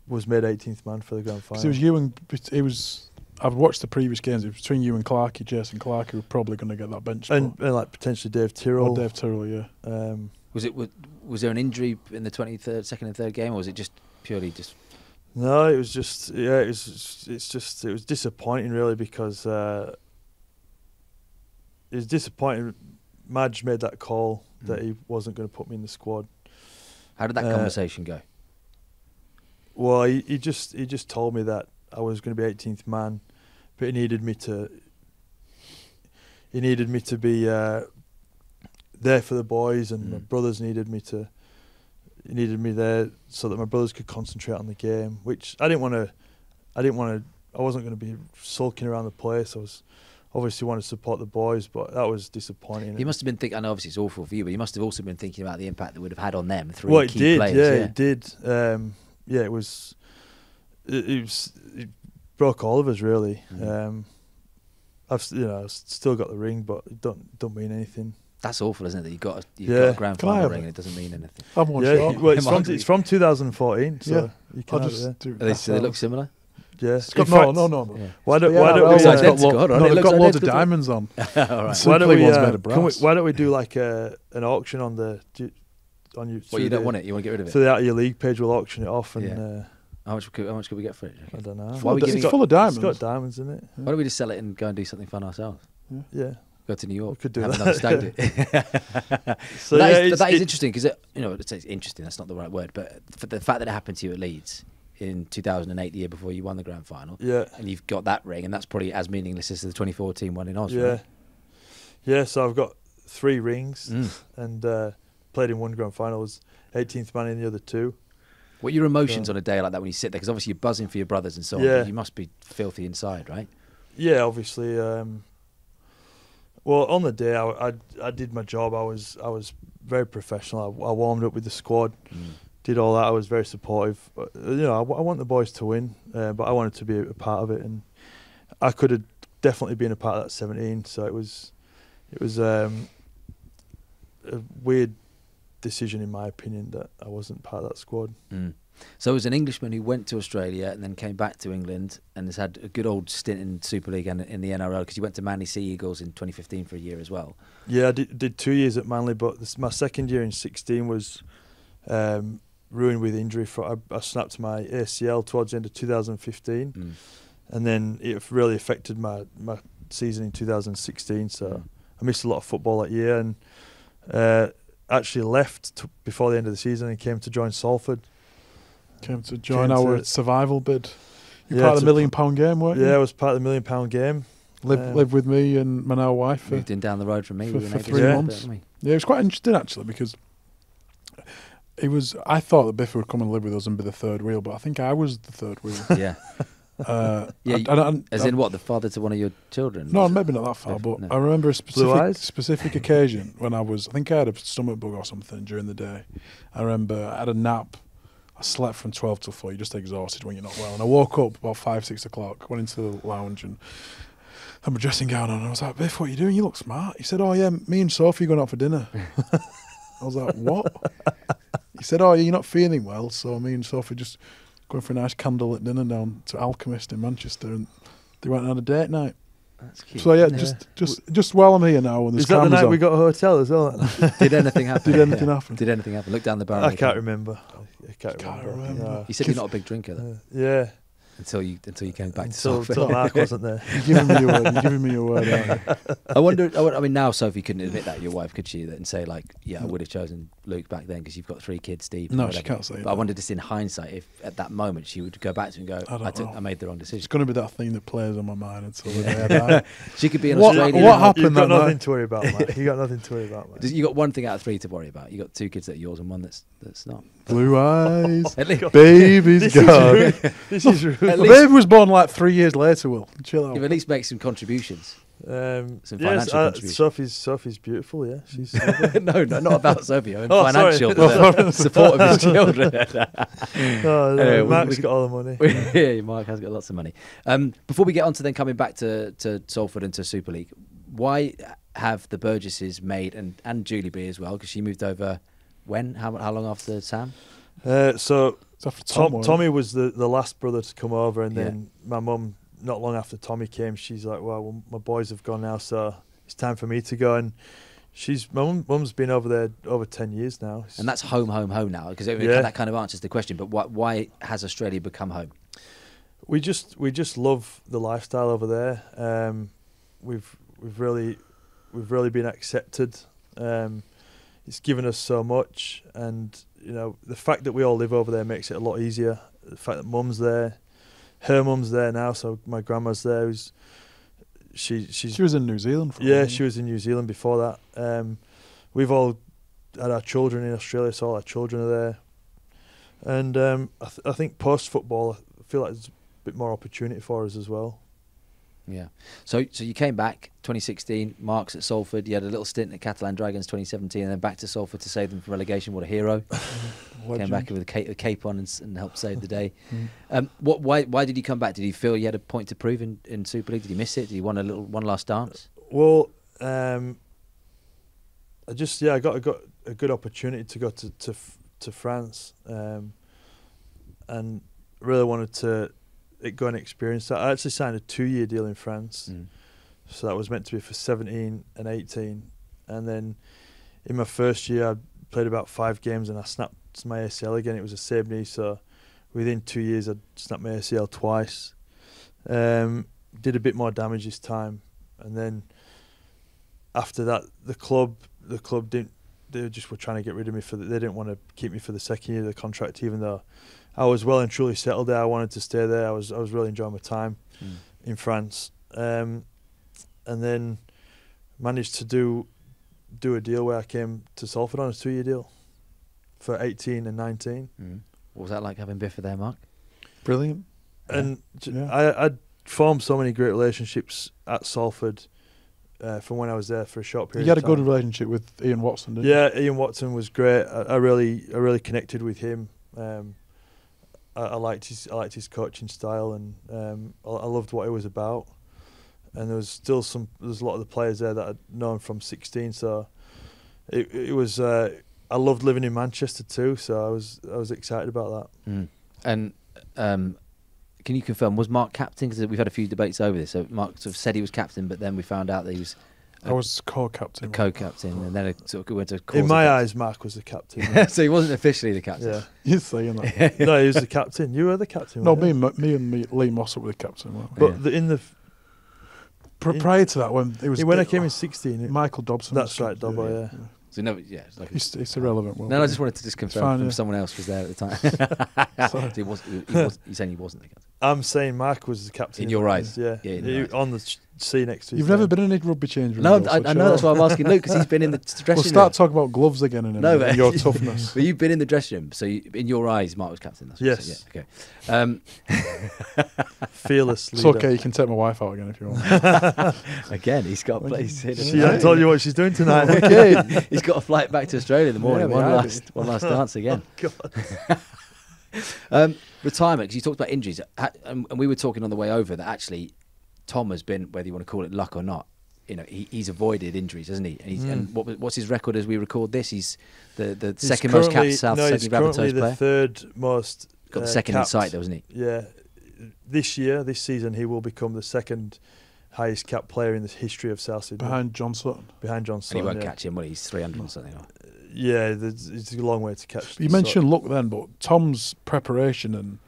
[SPEAKER 3] was made 18th man for the grand final.
[SPEAKER 2] Because it was you and it was. I've watched the previous games. It was between you and Clarkey, Jason Clarkey, who were probably going to get that bench spot.
[SPEAKER 3] and like potentially Dave Tyrrell.
[SPEAKER 2] Or Dave Tyrrell, yeah.
[SPEAKER 1] Was there an injury in the second and third game, or was it just purely just?
[SPEAKER 3] No, it was just it was disappointing really because it was disappointing. Madge made that call that he wasn't going to put me in the squad.
[SPEAKER 1] How did that conversation go?
[SPEAKER 3] Well, he just told me that I was going to be 18th man, but he needed me to be there for the boys, and my brothers needed me there so that my brothers could concentrate on the game, which I wasn't going to be sulking around the place. I was obviously wanted to support the boys, but that was disappointing.
[SPEAKER 1] You must have been thinking, I know obviously it's awful for you, but you must have also been thinking about the impact that would have had on them, key players.
[SPEAKER 3] It did. It was. It broke all of us really. I've still got the ring, but it don't mean anything.
[SPEAKER 1] That's awful, isn't it? That you've got a grand
[SPEAKER 2] Can I
[SPEAKER 1] final
[SPEAKER 2] have
[SPEAKER 1] ring
[SPEAKER 2] it?
[SPEAKER 1] and it doesn't mean anything.
[SPEAKER 2] I've one
[SPEAKER 3] Yeah,
[SPEAKER 2] shot.
[SPEAKER 3] well, it's from 2014, so
[SPEAKER 2] Yeah.
[SPEAKER 3] you can
[SPEAKER 2] I'll
[SPEAKER 3] have
[SPEAKER 2] just
[SPEAKER 3] it
[SPEAKER 2] do
[SPEAKER 1] Do they look similar?
[SPEAKER 3] there. Yeah.
[SPEAKER 2] It's got,
[SPEAKER 3] In fact,
[SPEAKER 2] no.
[SPEAKER 1] Yeah.
[SPEAKER 3] Why don't
[SPEAKER 2] Yeah,
[SPEAKER 3] we?
[SPEAKER 2] it's
[SPEAKER 1] It's identical, hold on,
[SPEAKER 2] No,
[SPEAKER 1] it
[SPEAKER 2] they've
[SPEAKER 1] looks
[SPEAKER 2] got loads of
[SPEAKER 1] identical.
[SPEAKER 2] diamonds on.
[SPEAKER 1] All right.
[SPEAKER 3] Why don't
[SPEAKER 2] Simply
[SPEAKER 3] we?
[SPEAKER 2] one's made of brass.
[SPEAKER 3] Why don't we do like an auction on your?
[SPEAKER 1] Well, you don't want it. You want to get rid of it.
[SPEAKER 3] So the Out of Your League page will auction it off, and
[SPEAKER 1] Yeah. How much could we get for it?
[SPEAKER 3] I don't know.
[SPEAKER 1] Why are we
[SPEAKER 2] It's
[SPEAKER 1] giving
[SPEAKER 2] full of diamonds.
[SPEAKER 3] It's got diamonds in it.
[SPEAKER 1] Why don't we just sell it and go and do something fun ourselves?
[SPEAKER 3] Yeah.
[SPEAKER 1] Go to New York.
[SPEAKER 3] We could do
[SPEAKER 1] have
[SPEAKER 3] that.
[SPEAKER 1] another stag do.
[SPEAKER 3] So
[SPEAKER 1] that is interesting because it's interesting. That's not the right word, but for the fact that it happened to you at Leeds in 2008, the year before you won the grand final,
[SPEAKER 3] Yeah.
[SPEAKER 1] and you've got that ring, and that's probably as meaningless as the 2014 one in Oz.
[SPEAKER 3] Yeah.
[SPEAKER 1] Right?
[SPEAKER 3] Yeah. So I've got 3 rings
[SPEAKER 1] Mm.
[SPEAKER 3] and played in one grand final. Was 18th man in the other 2.
[SPEAKER 1] What are your emotions on a day like that when you sit there? Because obviously you're buzzing for your brothers and so on.
[SPEAKER 3] Yeah.
[SPEAKER 1] But you must be filthy inside, right?
[SPEAKER 3] Yeah, obviously. Well, on the day I did my job. I was very professional. I warmed up with the squad, did all that. I was very supportive. But, I want the boys to win, but I wanted to be a part of it, and I could have definitely been a part of that 17. So it was a weird decision in my opinion that I wasn't part of that squad.
[SPEAKER 1] So as an Englishman who went to Australia and then came back to England and has had a good old stint in Super League and in the NRL, because you went to Manly Sea Eagles in 2015 for a year as well.
[SPEAKER 3] Yeah, I did 2 years at Manly, but my second year in 16 was ruined with injury. I snapped my ACL towards the end of 2015, and then it really affected my season in 2016. So I missed a lot of football that year, and actually left before the end of the season and came to join Salford.
[SPEAKER 2] Came to join our survival bid. You're
[SPEAKER 3] Yeah,
[SPEAKER 2] part of the £1 million game, weren't you?
[SPEAKER 3] Yeah, I was part of the £1 million game.
[SPEAKER 2] Live with me and my now wife.
[SPEAKER 1] Moved in down the road from me.
[SPEAKER 2] For
[SPEAKER 1] We were neighbours
[SPEAKER 2] 3
[SPEAKER 1] a
[SPEAKER 2] months.
[SPEAKER 1] bit, weren't
[SPEAKER 2] Yeah, it was quite interesting actually because I thought that Biffy would come and live with us and be the third wheel, but I think I was the third wheel.
[SPEAKER 1] we? Yeah. As in what, the father to one of your children?
[SPEAKER 2] No, maybe not that far, but
[SPEAKER 1] No.
[SPEAKER 2] I remember a
[SPEAKER 3] Blue eyes?
[SPEAKER 2] specific occasion when I think I had a stomach bug or something during the day. I remember I had a nap. I slept from 12 till 4. You're just exhausted when you're not well. And I woke up about 5, 6 o'clock, went into the lounge and had my dressing gown on. And I was like, Biff, what are you doing? You look smart. He said, oh, yeah, me and Sophie are going out for dinner. I was like, what? He said, oh, you're not feeling well. So me and Sophie just going for a nice candlelit dinner down to Alchemist in Manchester. And they went and had a date night.
[SPEAKER 1] That's cute.
[SPEAKER 2] So, yeah, just while I'm here now. And there's
[SPEAKER 3] Is that the
[SPEAKER 2] cameras
[SPEAKER 3] night
[SPEAKER 2] on,
[SPEAKER 3] we got a hotel as well?
[SPEAKER 1] Did anything happen?
[SPEAKER 2] Did anything happen?
[SPEAKER 1] Did anything happen? Look down the barrel.
[SPEAKER 3] I can't remember. I can't
[SPEAKER 2] Can't
[SPEAKER 3] remember.
[SPEAKER 2] remember.
[SPEAKER 3] No.
[SPEAKER 1] You said you're not a big drinker, though.
[SPEAKER 3] Yeah.
[SPEAKER 1] until you came back to
[SPEAKER 3] until
[SPEAKER 1] Salford.
[SPEAKER 3] Mark wasn't there.
[SPEAKER 2] You're giving me your word. You're giving me your word. Aren't you?
[SPEAKER 1] I wonder. I mean, now Sophie couldn't admit that, your wife, could she? And say like, yeah, I would have chosen Luke back then because you've got 3 kids, Steve.
[SPEAKER 2] No,
[SPEAKER 1] or
[SPEAKER 2] she
[SPEAKER 1] whatever.
[SPEAKER 2] can't say
[SPEAKER 1] But
[SPEAKER 2] that.
[SPEAKER 1] I wonder, just in hindsight, if at that moment she would go back to him and go, I made the wrong
[SPEAKER 2] It's
[SPEAKER 1] decision.
[SPEAKER 2] going to be that thing that plays on my mind until the day I die.
[SPEAKER 1] She could be in
[SPEAKER 2] What-
[SPEAKER 1] Australia.
[SPEAKER 2] what
[SPEAKER 1] now.
[SPEAKER 2] happened?
[SPEAKER 3] You've got
[SPEAKER 2] that
[SPEAKER 3] nothing
[SPEAKER 2] night.
[SPEAKER 3] to worry about, mate. You got nothing to worry about, mate.
[SPEAKER 1] You got 1 thing out of 3 to worry about. You got 2 kids that are yours and 1 that's not.
[SPEAKER 2] Blue eyes,
[SPEAKER 1] At least,
[SPEAKER 2] baby's
[SPEAKER 3] This
[SPEAKER 2] gone.
[SPEAKER 3] is rude. This is rude.
[SPEAKER 1] At
[SPEAKER 2] The
[SPEAKER 1] least-
[SPEAKER 2] baby was born like 3 years later. Will chill out.
[SPEAKER 1] you've at least make some contributions. Some
[SPEAKER 3] Yes,
[SPEAKER 1] financial contributions.
[SPEAKER 3] Sophie's beautiful. Yeah, she's.
[SPEAKER 1] No, not about Sophie. I mean,
[SPEAKER 3] Oh, sorry.
[SPEAKER 1] financial support of his children. Anyway,
[SPEAKER 3] Mark's got all the money.
[SPEAKER 1] Yeah, Mark has got lots of money. Before we get on to then coming back to Salford and to Super League, why have the Burgesses made, and Julie B as well, because she moved over when? How long after Sam?
[SPEAKER 3] So
[SPEAKER 2] It's after Tom, wasn't it?
[SPEAKER 3] Tommy was the last brother to come over, and
[SPEAKER 1] Yeah.
[SPEAKER 3] then my mum, not long after Tommy came, she's like, well, my boys have gone now, so it's time for me to go. And my mum's been over there over 10 years now.
[SPEAKER 1] And that's home now, because
[SPEAKER 3] Yeah.
[SPEAKER 1] that kind of answers the question. But why has Australia become home?
[SPEAKER 3] We just love the lifestyle over there. We've really been accepted. It's given us so much, and the fact that we all live over there makes it a lot easier. The fact that mum's there, her mum's there now, so my grandma's there. She
[SPEAKER 2] was in New Zealand for a
[SPEAKER 3] yeah,
[SPEAKER 2] while.
[SPEAKER 3] she was in New Zealand before that. We've all had our children in Australia, so all our children are there. And I think post football, I feel like there's a bit more opportunity for us as well.
[SPEAKER 1] Yeah. So you came back 2016. Mark's at Salford. You had a little stint at Catalan Dragons 2017, and then back to Salford to save them from relegation. What a hero! Came back with a cape on and helped save the day. Why did you come back? Did you feel you had a point to prove in Super League? Did you miss it? Did you want one last dance?
[SPEAKER 3] Well, I got a good opportunity to go to France, and really wanted to go and experience that. I actually signed a 2-year deal in France, so that was meant to be for 17 and 18, and then in my first year I played about 5 games and I snapped my ACL again. It was a same knee, so within 2 years I snapped my ACL twice. Did a bit more damage this time, and then after that the club didn't. They just were trying to get rid of me they didn't want to keep me for the second year of the contract, even though I was well and truly settled there. I wanted to stay there. I was really enjoying my time in France, and then managed to do a deal where I came to Salford on a 2-year deal for 18 and 19.
[SPEAKER 1] What was that like having Biffa there, Mark?
[SPEAKER 2] Brilliant.
[SPEAKER 3] And
[SPEAKER 2] Yeah.
[SPEAKER 3] I'd formed so many great relationships at Salford from when I was there for a short period.
[SPEAKER 2] You had a
[SPEAKER 3] of time.
[SPEAKER 2] good relationship with Ian Watson, didn't you?
[SPEAKER 3] Yeah, Ian Watson was great. I really connected with him. I liked his coaching style, and I loved what it was about. And there was a lot of the players there that I'd known from 16. So it was. I loved living in Manchester too, so I was excited about that.
[SPEAKER 1] And can you confirm, was Mark captain? Because we've had a few debates over this. So Mark sort of said he was captain, but then we found out that he was
[SPEAKER 2] I was co-captain.
[SPEAKER 1] a co-captain, and then it sort of went to
[SPEAKER 3] In my eyes, Mark was the captain.
[SPEAKER 1] so he wasn't officially the captain.
[SPEAKER 3] Yeah.
[SPEAKER 2] You're saying that.
[SPEAKER 3] No, he was the captain. You were the captain.
[SPEAKER 2] No,
[SPEAKER 3] weren't you?
[SPEAKER 2] me and Lee Mossop were the captain. Weren't we?
[SPEAKER 3] But in the
[SPEAKER 2] Prior to that, when it was
[SPEAKER 3] when I came in 16,
[SPEAKER 2] Michael Dobson.
[SPEAKER 3] that's
[SPEAKER 2] was
[SPEAKER 3] right,
[SPEAKER 2] captain,
[SPEAKER 3] Dobbo. Yeah.
[SPEAKER 1] So no, yeah, it's like
[SPEAKER 2] It's irrelevant. Will.
[SPEAKER 1] no, I just wanted to just confirm
[SPEAKER 2] fine,
[SPEAKER 1] from
[SPEAKER 2] yeah.
[SPEAKER 1] someone else was there at the time.
[SPEAKER 2] Sorry.
[SPEAKER 1] So you're saying he wasn't the captain.
[SPEAKER 3] I'm saying Mark was the captain.
[SPEAKER 1] In your eyes?
[SPEAKER 3] Yeah.
[SPEAKER 1] Yeah, in
[SPEAKER 3] He-
[SPEAKER 1] your eyes.
[SPEAKER 3] on the sea next to his
[SPEAKER 2] You've never
[SPEAKER 3] name.
[SPEAKER 2] been in a rugby change room.
[SPEAKER 1] No,
[SPEAKER 2] Will,
[SPEAKER 1] I
[SPEAKER 2] so
[SPEAKER 1] know, that's why I'm asking Luke, because he's been in the dressing
[SPEAKER 2] We'll
[SPEAKER 1] room.
[SPEAKER 2] start talking about gloves again in a
[SPEAKER 1] No,
[SPEAKER 2] minute,
[SPEAKER 1] but
[SPEAKER 2] your toughness.
[SPEAKER 1] But you've been in the dressing room, so in your eyes, Mark was captain. That's what you
[SPEAKER 3] Yes.
[SPEAKER 1] said, yeah, okay.
[SPEAKER 3] Fearless
[SPEAKER 2] It's
[SPEAKER 3] leader.
[SPEAKER 2] okay, you can take my wife out again if you want.
[SPEAKER 1] Again, he's got a place.
[SPEAKER 3] She hasn't told you what she's doing tonight.
[SPEAKER 1] Okay, he's got a flight back to Australia in the morning.
[SPEAKER 2] Yeah,
[SPEAKER 1] one last dance again.
[SPEAKER 3] God.
[SPEAKER 1] Retirement, because you talked about injuries, and we were talking on the way over that actually Tom has been, whether you want to call it luck or not, he's avoided injuries, hasn't he? And what's his record as we record this? He's the second most capped South
[SPEAKER 3] he's
[SPEAKER 1] Rabbitohs
[SPEAKER 3] currently the
[SPEAKER 1] player.
[SPEAKER 3] third most.
[SPEAKER 1] Got the second in
[SPEAKER 3] capped.
[SPEAKER 1] sight, though, wasn't he?
[SPEAKER 3] Yeah, this season he will become the second highest capped player in the history of South Sydney.
[SPEAKER 2] Behind John Sutton.
[SPEAKER 3] Behind John
[SPEAKER 1] And he
[SPEAKER 3] Sutton.
[SPEAKER 1] won't
[SPEAKER 3] Yeah.
[SPEAKER 1] catch him. Well, he's 300 or something.
[SPEAKER 3] Yeah, it's a long way to catch.
[SPEAKER 2] You mentioned luck then, but Tom's preparation and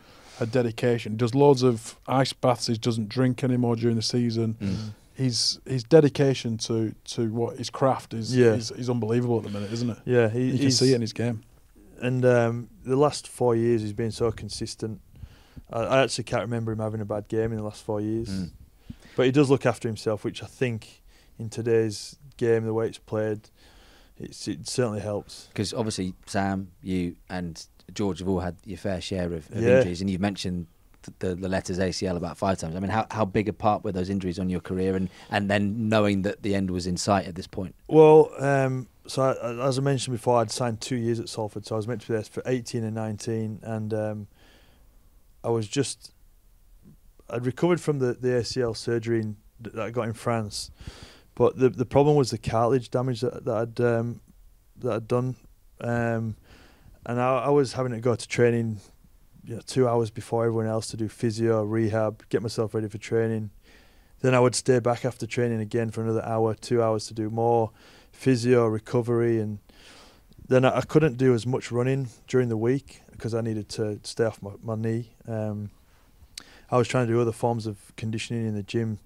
[SPEAKER 2] a dedication. He does loads of ice baths. He doesn't drink anymore during the season. His dedication to what his craft is unbelievable at the minute, isn't it?
[SPEAKER 3] Yeah,
[SPEAKER 2] you can see it in his game.
[SPEAKER 3] And the last 4 years, he's been so consistent. I actually can't remember him having a bad game in the last 4 years. But he does look after himself, which I think in today's game, the way it's played, it certainly helps.
[SPEAKER 1] Because obviously Sam, you and George have all had your fair share of injuries, and you've mentioned the letters ACL about 5 times. I mean, how big a part were those injuries on your career, and then knowing that the end was in sight at this point?
[SPEAKER 3] Well, as I mentioned before, I'd signed 2 years at Salford, so I was meant to be there for 18 and 19, and I'd recovered from the ACL surgery that I got in France, but the problem was the cartilage damage that I'd done, and I was having to go to training 2 hours before everyone else to do physio, rehab, get myself ready for training. Then I would stay back after training again for another hour, 2 hours to do more physio, recovery, and then I couldn't do as much running during the week because I needed to stay off my knee. I was trying to do other forms of conditioning in the gym,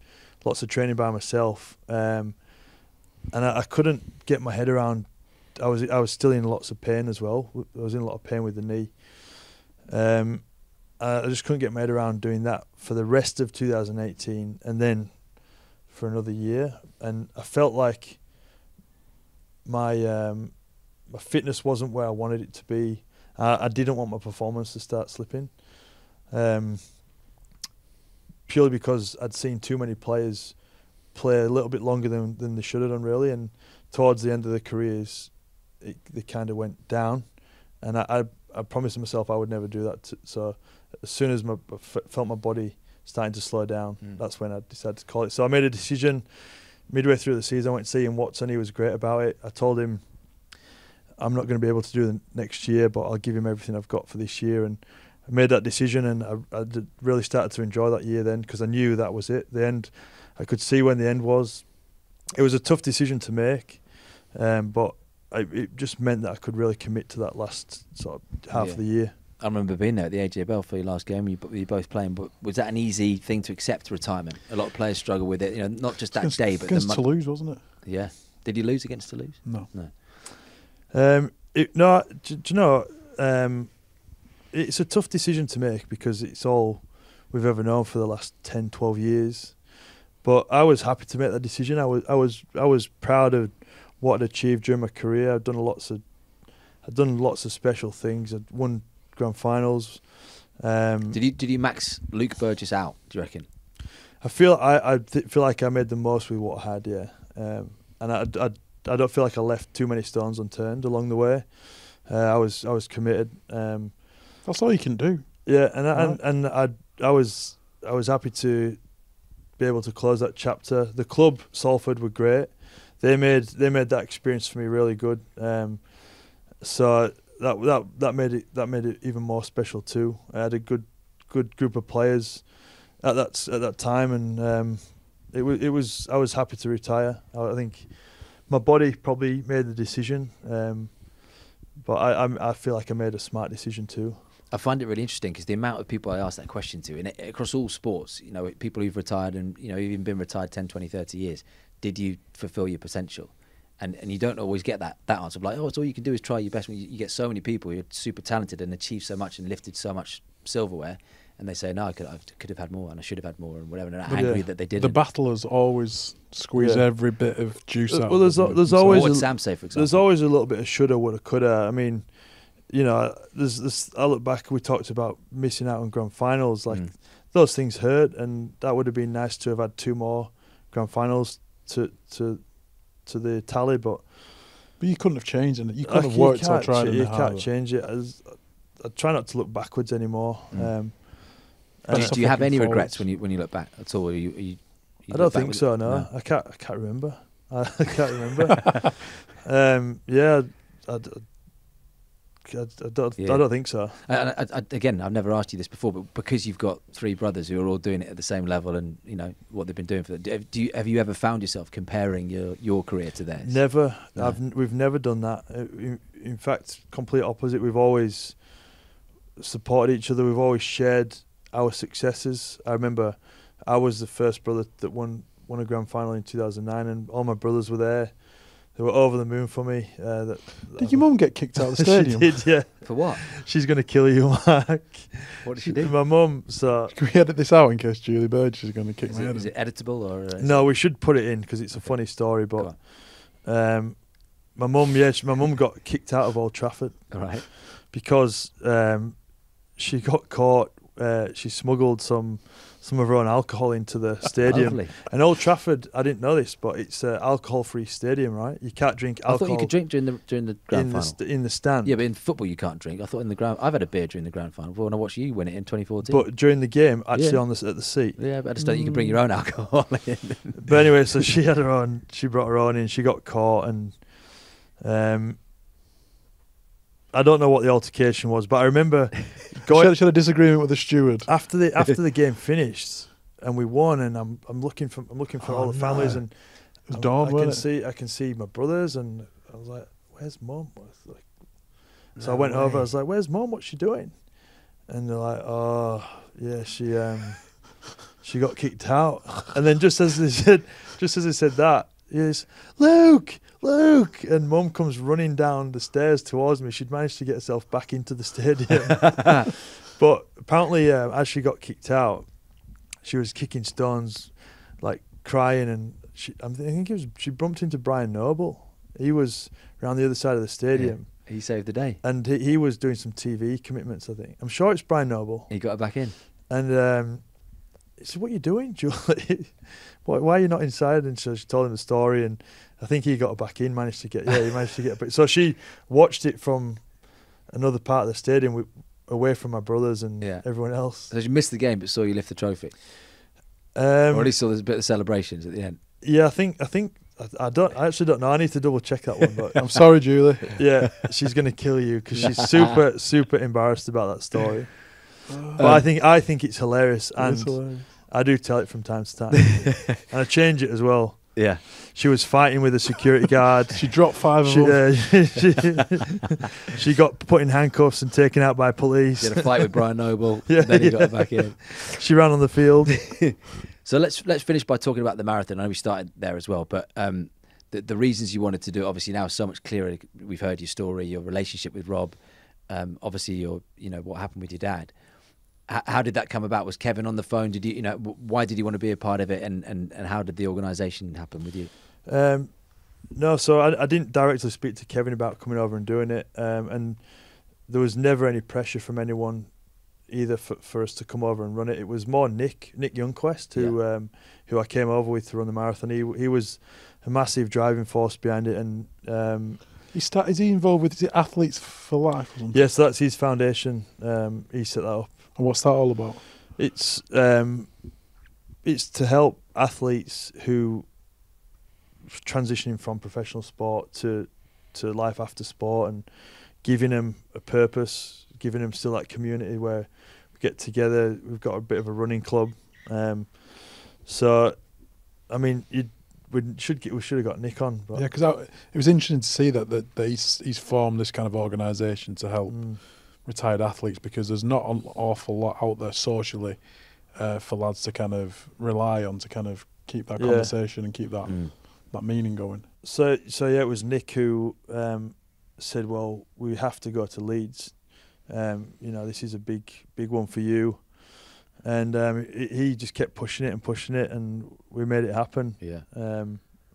[SPEAKER 3] lots of training by myself, and I couldn't get my head around. I was still in lots of pain as well. I was in a lot of pain with the knee. I just couldn't get my head around doing that for the rest of 2018 and then for another year. And I felt like my fitness wasn't where I wanted it to be. I didn't want my performance to start slipping. Purely because I'd seen too many players play a little bit longer than they should have done, really. And towards the end of their careers, they kind of went down. And I promised myself I would never do that. So as soon as I felt my body starting to slow down, that's when I decided to call it. So I made a decision midway through the season. I went to see him Watson. He was great about it. I told him I'm not going to be able to do it next year, but I'll give him everything I've got for this year. And I made that decision, and I really started to enjoy that year then because I knew that was it. The end, I could see when the end was. It was a tough decision to make, but it just meant that I could really commit to that last sort of half of the year.
[SPEAKER 1] I remember being there at the AJ Bell for your last game. You both playing, but was that an easy thing to accept, retirement? A lot of players struggle with it. Not just that day, but
[SPEAKER 2] against Toulouse, wasn't it?
[SPEAKER 1] Yeah. Did you lose against Toulouse?
[SPEAKER 2] No.
[SPEAKER 3] Do you know? It's a tough decision to make because it's all we've ever known for the last 10, 12 years. But I was happy to make that decision. I was proud of what I'd achieved during my career. I'd done lots of special things. I'd won grand finals.
[SPEAKER 1] Did you max Luke Burgess out, do you reckon?
[SPEAKER 3] I feel like I made the most with what I had, yeah. And I don't feel like I left too many stones unturned along the way. I was committed.
[SPEAKER 2] That's all you can do.
[SPEAKER 3] Yeah, and I was happy to be able to close that chapter. The club Salford were great. They made that experience for me really good. So that made it even more special too. I had a good group of players at that time, and I was happy to retire. I think my body probably made the decision, but I feel like I made a smart decision too.
[SPEAKER 1] I find it really interesting because the amount of people I ask that question to, and across all sports, people who've retired and even been retired 10, 20, 30 years, did you fulfill your potential? And you don't always get that answer of like, it's all you can do is try your best. When you get so many people who are super talented and achieved so much and lifted so much silverware, and they say, no, I could have had more and I should have had more and whatever, and they're angry that they didn't.
[SPEAKER 2] The battlers always squeeze every bit of juice out.
[SPEAKER 3] Well, there's always
[SPEAKER 1] what would Sam say, for example?
[SPEAKER 3] There's always a little bit of shoulda, woulda, coulda. I mean, there's this. I look back. We talked about missing out on grand finals. Like those things hurt, and that would have been nice to have had 2 more grand finals to the tally. But
[SPEAKER 2] you couldn't have changed it. You couldn't have worked or tried.
[SPEAKER 3] You can't change it. I try not to look backwards anymore.
[SPEAKER 1] Do you have any regrets when you look back at all? I
[SPEAKER 3] don't think so. No, I can't remember. I can't remember. I don't think so.
[SPEAKER 1] Again, I've never asked you this before, but because you've got 3 brothers who are all doing it at the same level, and what they've been doing for them, have you ever found yourself comparing your career to theirs?
[SPEAKER 3] Never.
[SPEAKER 1] No.
[SPEAKER 3] We've never done that. In fact, complete opposite. We've always supported each other. We've always shared our successes. I remember I was the first brother that won a grand final in 2009, and all my brothers were there. They were over the moon for me.
[SPEAKER 2] Did your mum get kicked out of the stadium?
[SPEAKER 3] She did, yeah.
[SPEAKER 1] For what?
[SPEAKER 3] She's going to kill you, Mark.
[SPEAKER 1] What did she do?
[SPEAKER 3] My mum, so...
[SPEAKER 2] Can we edit this out in case Julie Burgess is going to kick my head
[SPEAKER 1] Is
[SPEAKER 2] in?
[SPEAKER 1] it editable or?
[SPEAKER 3] No, we should put it in because it's a funny story, but... my mum got kicked out of Old Trafford.
[SPEAKER 1] All right.
[SPEAKER 3] Because she got caught. She smuggled some of her own alcohol into the stadium.
[SPEAKER 1] Lovely.
[SPEAKER 3] And Old Trafford, I didn't know this, but it's an alcohol-free stadium, right? You can't drink alcohol.
[SPEAKER 1] I thought you could drink during the grand final.
[SPEAKER 3] In the stand.
[SPEAKER 1] Yeah, but in football you can't drink. I thought in the ground. I've had a beer during the grand final. When I watched you win it in 2014.
[SPEAKER 3] But during the game, actually
[SPEAKER 1] Yeah.
[SPEAKER 3] at the seat.
[SPEAKER 1] Yeah, but I just don't think you can bring your own alcohol in.
[SPEAKER 3] But anyway, so she had her own. She brought her own in. She got caught, and I don't know what the altercation was, but I remember
[SPEAKER 2] She had a disagreement with the steward.
[SPEAKER 3] after the game finished and we won, and I'm looking for all the families, and
[SPEAKER 2] It was dawn, wasn't it?
[SPEAKER 3] I can see my brothers, and I was like, "Where's Mum?" So I went over. I was like, "Where's Mum? What's she doing?" And they're like, "Oh, yeah, she got kicked out." And then just as they said that, yes, Luke, and Mum comes running down the stairs towards me. She'd managed to get herself back into the stadium, but apparently, as she got kicked out, she was kicking stones, like crying, and I think she bumped into Brian Noble. He was around the other side of the stadium.
[SPEAKER 1] Yeah, he saved the day.
[SPEAKER 3] And he was doing some TV commitments, I think. I'm sure it's Brian Noble.
[SPEAKER 1] He got her back in.
[SPEAKER 3] And he said, "What are you doing, Julie? Why are you not inside?" And so she told him the story, and I think he got her back in, he managed to get her back. So she watched it from another part of the stadium away from my brothers and everyone else.
[SPEAKER 1] So she missed the game but saw you lift the trophy. Or at least saw there's a bit of celebrations at the end.
[SPEAKER 3] Yeah, I think I actually don't know. I need to double check that one. But
[SPEAKER 2] I'm sorry, Julie.
[SPEAKER 3] Yeah, she's going to kill you because she's super embarrassed about that story. But I think it's hilarious, and I do tell it from time to time, and I change it as well.
[SPEAKER 1] Yeah,
[SPEAKER 3] she was fighting with a security guard.
[SPEAKER 2] She dropped 5 of them.
[SPEAKER 3] She got put in handcuffs and taken out by police.
[SPEAKER 1] She had a fight with Brian Noble. Then he got her back in.
[SPEAKER 3] She ran on the field.
[SPEAKER 1] So let's finish by talking about the marathon. I know we started there as well, but the reasons you wanted to do it, obviously now so much clearer. We've heard your story, your relationship with Rob, obviously what happened with your dad. How did that come about? Was Kevin on the phone? Did you why did you want to be a part of it, and how did the organisation happen with you?
[SPEAKER 3] No, so I didn't directly speak to Kevin about coming over and doing it, and there was never any pressure from anyone either for us to come over and run it. It was more Nick Youngquest who I came over with to run the marathon. He was a massive driving force behind it, and
[SPEAKER 2] is he involved with Athletes for Life or something?
[SPEAKER 3] Yes, that's his foundation. He set that up.
[SPEAKER 2] And what's that all about?
[SPEAKER 3] It's to help athletes who transitioning from professional sport to life after sport, and giving them a purpose, giving them still that community where we get together. We've got a bit of a running club, so I mean we should have got Nick on. But
[SPEAKER 2] yeah, because it was interesting to see that he's formed this kind of organisation to help retired athletes, because there's not an awful lot out there socially for lads to kind of rely on to kind of keep that conversation and keep that meaning going.
[SPEAKER 3] So yeah, it was Nick who said, "Well, we have to go to Leeds. This is a big one for you." And he just kept pushing it, and we made it happen. Yeah.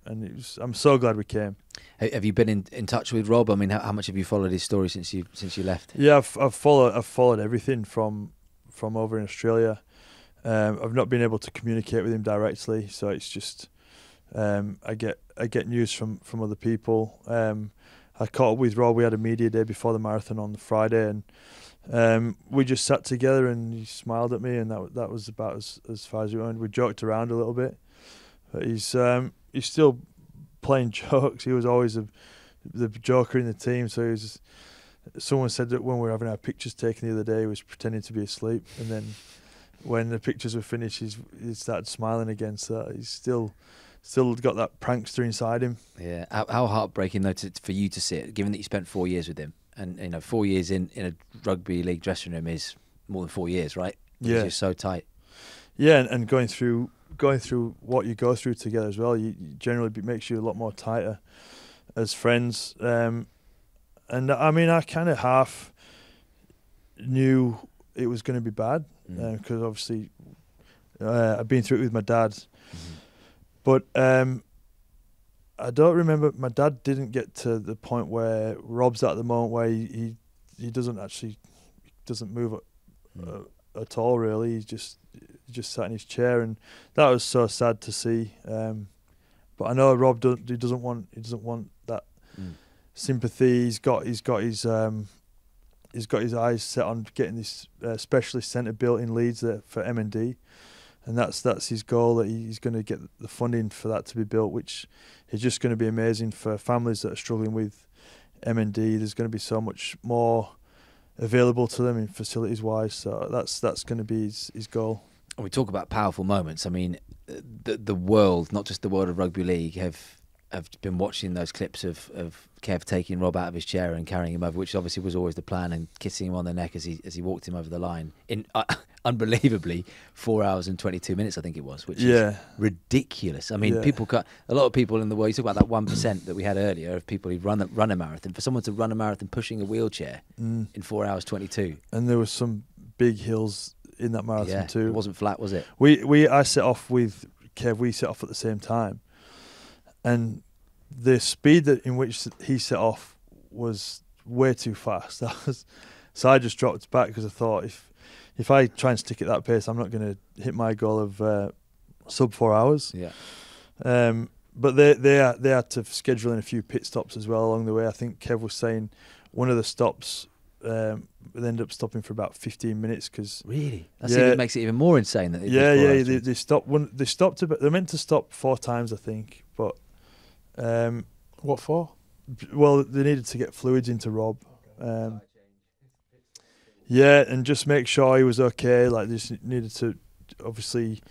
[SPEAKER 3] And I'm so glad we came.
[SPEAKER 1] Have you been in touch with Rob? I mean, how much have you followed his story since you left?
[SPEAKER 3] Yeah, I've followed everything from over in Australia. I've not been able to communicate with him directly, so it's just I get news from other people. I caught up with Rob. We had a media day before the marathon on the Friday, and we just sat together, and he smiled at me, and that was about as far as we went. We joked around a little bit, but he's still playing jokes. He was always the joker in the team. So someone said that when we were having our pictures taken the other day, he was pretending to be asleep, and then when the pictures were finished, he started smiling again. So he's still got that prankster inside him.
[SPEAKER 1] Yeah. How heartbreaking though for you to see it, given that you spent 4 years with him, And 4 years in a rugby league dressing room is more than 4 years, right? Because you're so tight.
[SPEAKER 3] Yeah, and going through what you go through together as well, you generally makes you a lot more tighter as friends. And I mean, I kind of half knew it was going to be bad because obviously I've been through it with my dad, but I don't remember. My dad didn't get to the point where Rob's at the moment where he doesn't move at all. Really, he just sat in his chair, and that was so sad to see. But I know Rob doesn't want that sympathy. He's got his eyes set on getting this specialist centre built in Leeds for M&D. And that's his goal, that he's going to get the funding for that to be built, which is just going to be amazing for families that are struggling with M&D. There's going to be so much more available to them in facilities wise, so that's going to be his goal.
[SPEAKER 1] And we talk about powerful moments. I mean, the world, not just the world of rugby league, have been watching those clips of Kev taking Rob out of his chair and carrying him over, which obviously was always the plan, and kissing him on the neck as he walked him over the line in unbelievably 4 hours and 22 minutes, I think it was, which is ridiculous. I mean, a lot of people in the world, you talk about that 1% that we had earlier of people who run a marathon. For someone to run a marathon pushing a wheelchair in 4 hours 22,
[SPEAKER 3] and there was some big hills in that marathon too.
[SPEAKER 1] It wasn't flat, was it?
[SPEAKER 3] I set off with Kev. We set off at the same time, and the speed in which he set off was way too fast. So I just dropped back because I thought if I try and stick at that pace, I'm not going to hit my goal of sub 4 hours.
[SPEAKER 1] Yeah.
[SPEAKER 3] But they had to schedule in a few pit stops as well along the way. I think Kev was saying one of the stops they ended up stopping for about 15 minutes because
[SPEAKER 1] really that makes it even more insane that
[SPEAKER 3] they stopped. They're meant to stop 4 times, I think, but
[SPEAKER 2] what for?
[SPEAKER 3] Well, they needed to get fluids into Rob. And just make sure he was okay. Like, they just needed to, obviously,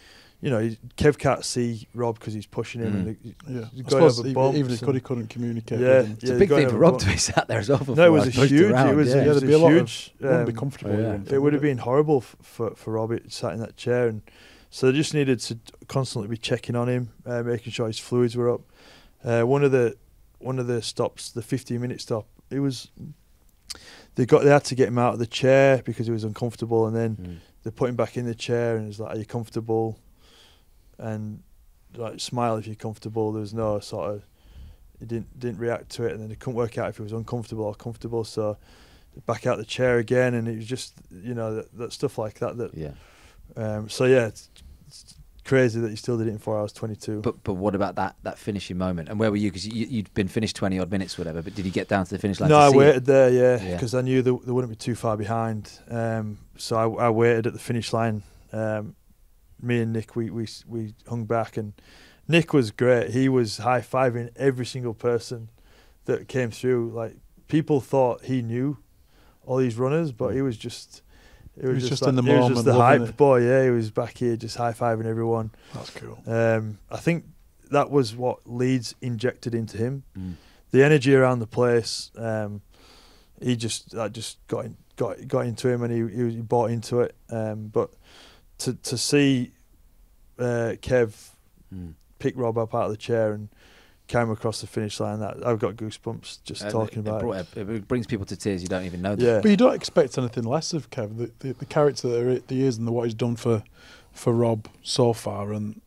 [SPEAKER 3] Kev can't see Rob because he's pushing him. And
[SPEAKER 2] I suppose even if he couldn't communicate with him.
[SPEAKER 1] It's a big thing for Rob to be sat there as well.
[SPEAKER 3] No, it was huge. It was
[SPEAKER 2] there'd be a
[SPEAKER 3] huge.
[SPEAKER 2] Wouldn't be comfortable.
[SPEAKER 3] It would have been horrible for Rob sat in that chair, and so they just needed to constantly be checking on him, making sure his fluids were up. One of the stops, the 15-minute stop, it was they had to get him out of the chair because he was uncomfortable, and then they put him back in the chair, and it's like, are you comfortable? And like, smile if you're comfortable. There was no sort of, he didn't react to it, and then they couldn't work out if he was uncomfortable or comfortable, so back out the chair again, and it was just that stuff like that. It's crazy that he still did it in 4 hours 22.
[SPEAKER 1] But what about that finishing moment? And where were you? Because you'd been finished 20 odd minutes, whatever. But did you get down to the finish line?
[SPEAKER 3] No, I waited there, because I knew they wouldn't be too far behind. So I waited at the finish line. Me and Nick, we hung back, and Nick was great. He was high-fiving every single person that came through. Like, people thought he knew all these runners, but he was just. It was just in the moment. He was just the hype boy. Yeah, he was back here just high-fiving everyone.
[SPEAKER 2] That's cool.
[SPEAKER 3] I think that was what Leeds injected into him. The energy around the place. He just got into him, and he bought into it. But to see Kev pick Rob up out of the chair and carry him across the finish line, that I've got goosebumps just talking about it.
[SPEAKER 1] It brings people to tears. You don't even know that.
[SPEAKER 3] Yeah.
[SPEAKER 2] But you don't expect anything less of Kev. The character that he is and what he's done for Rob so far, and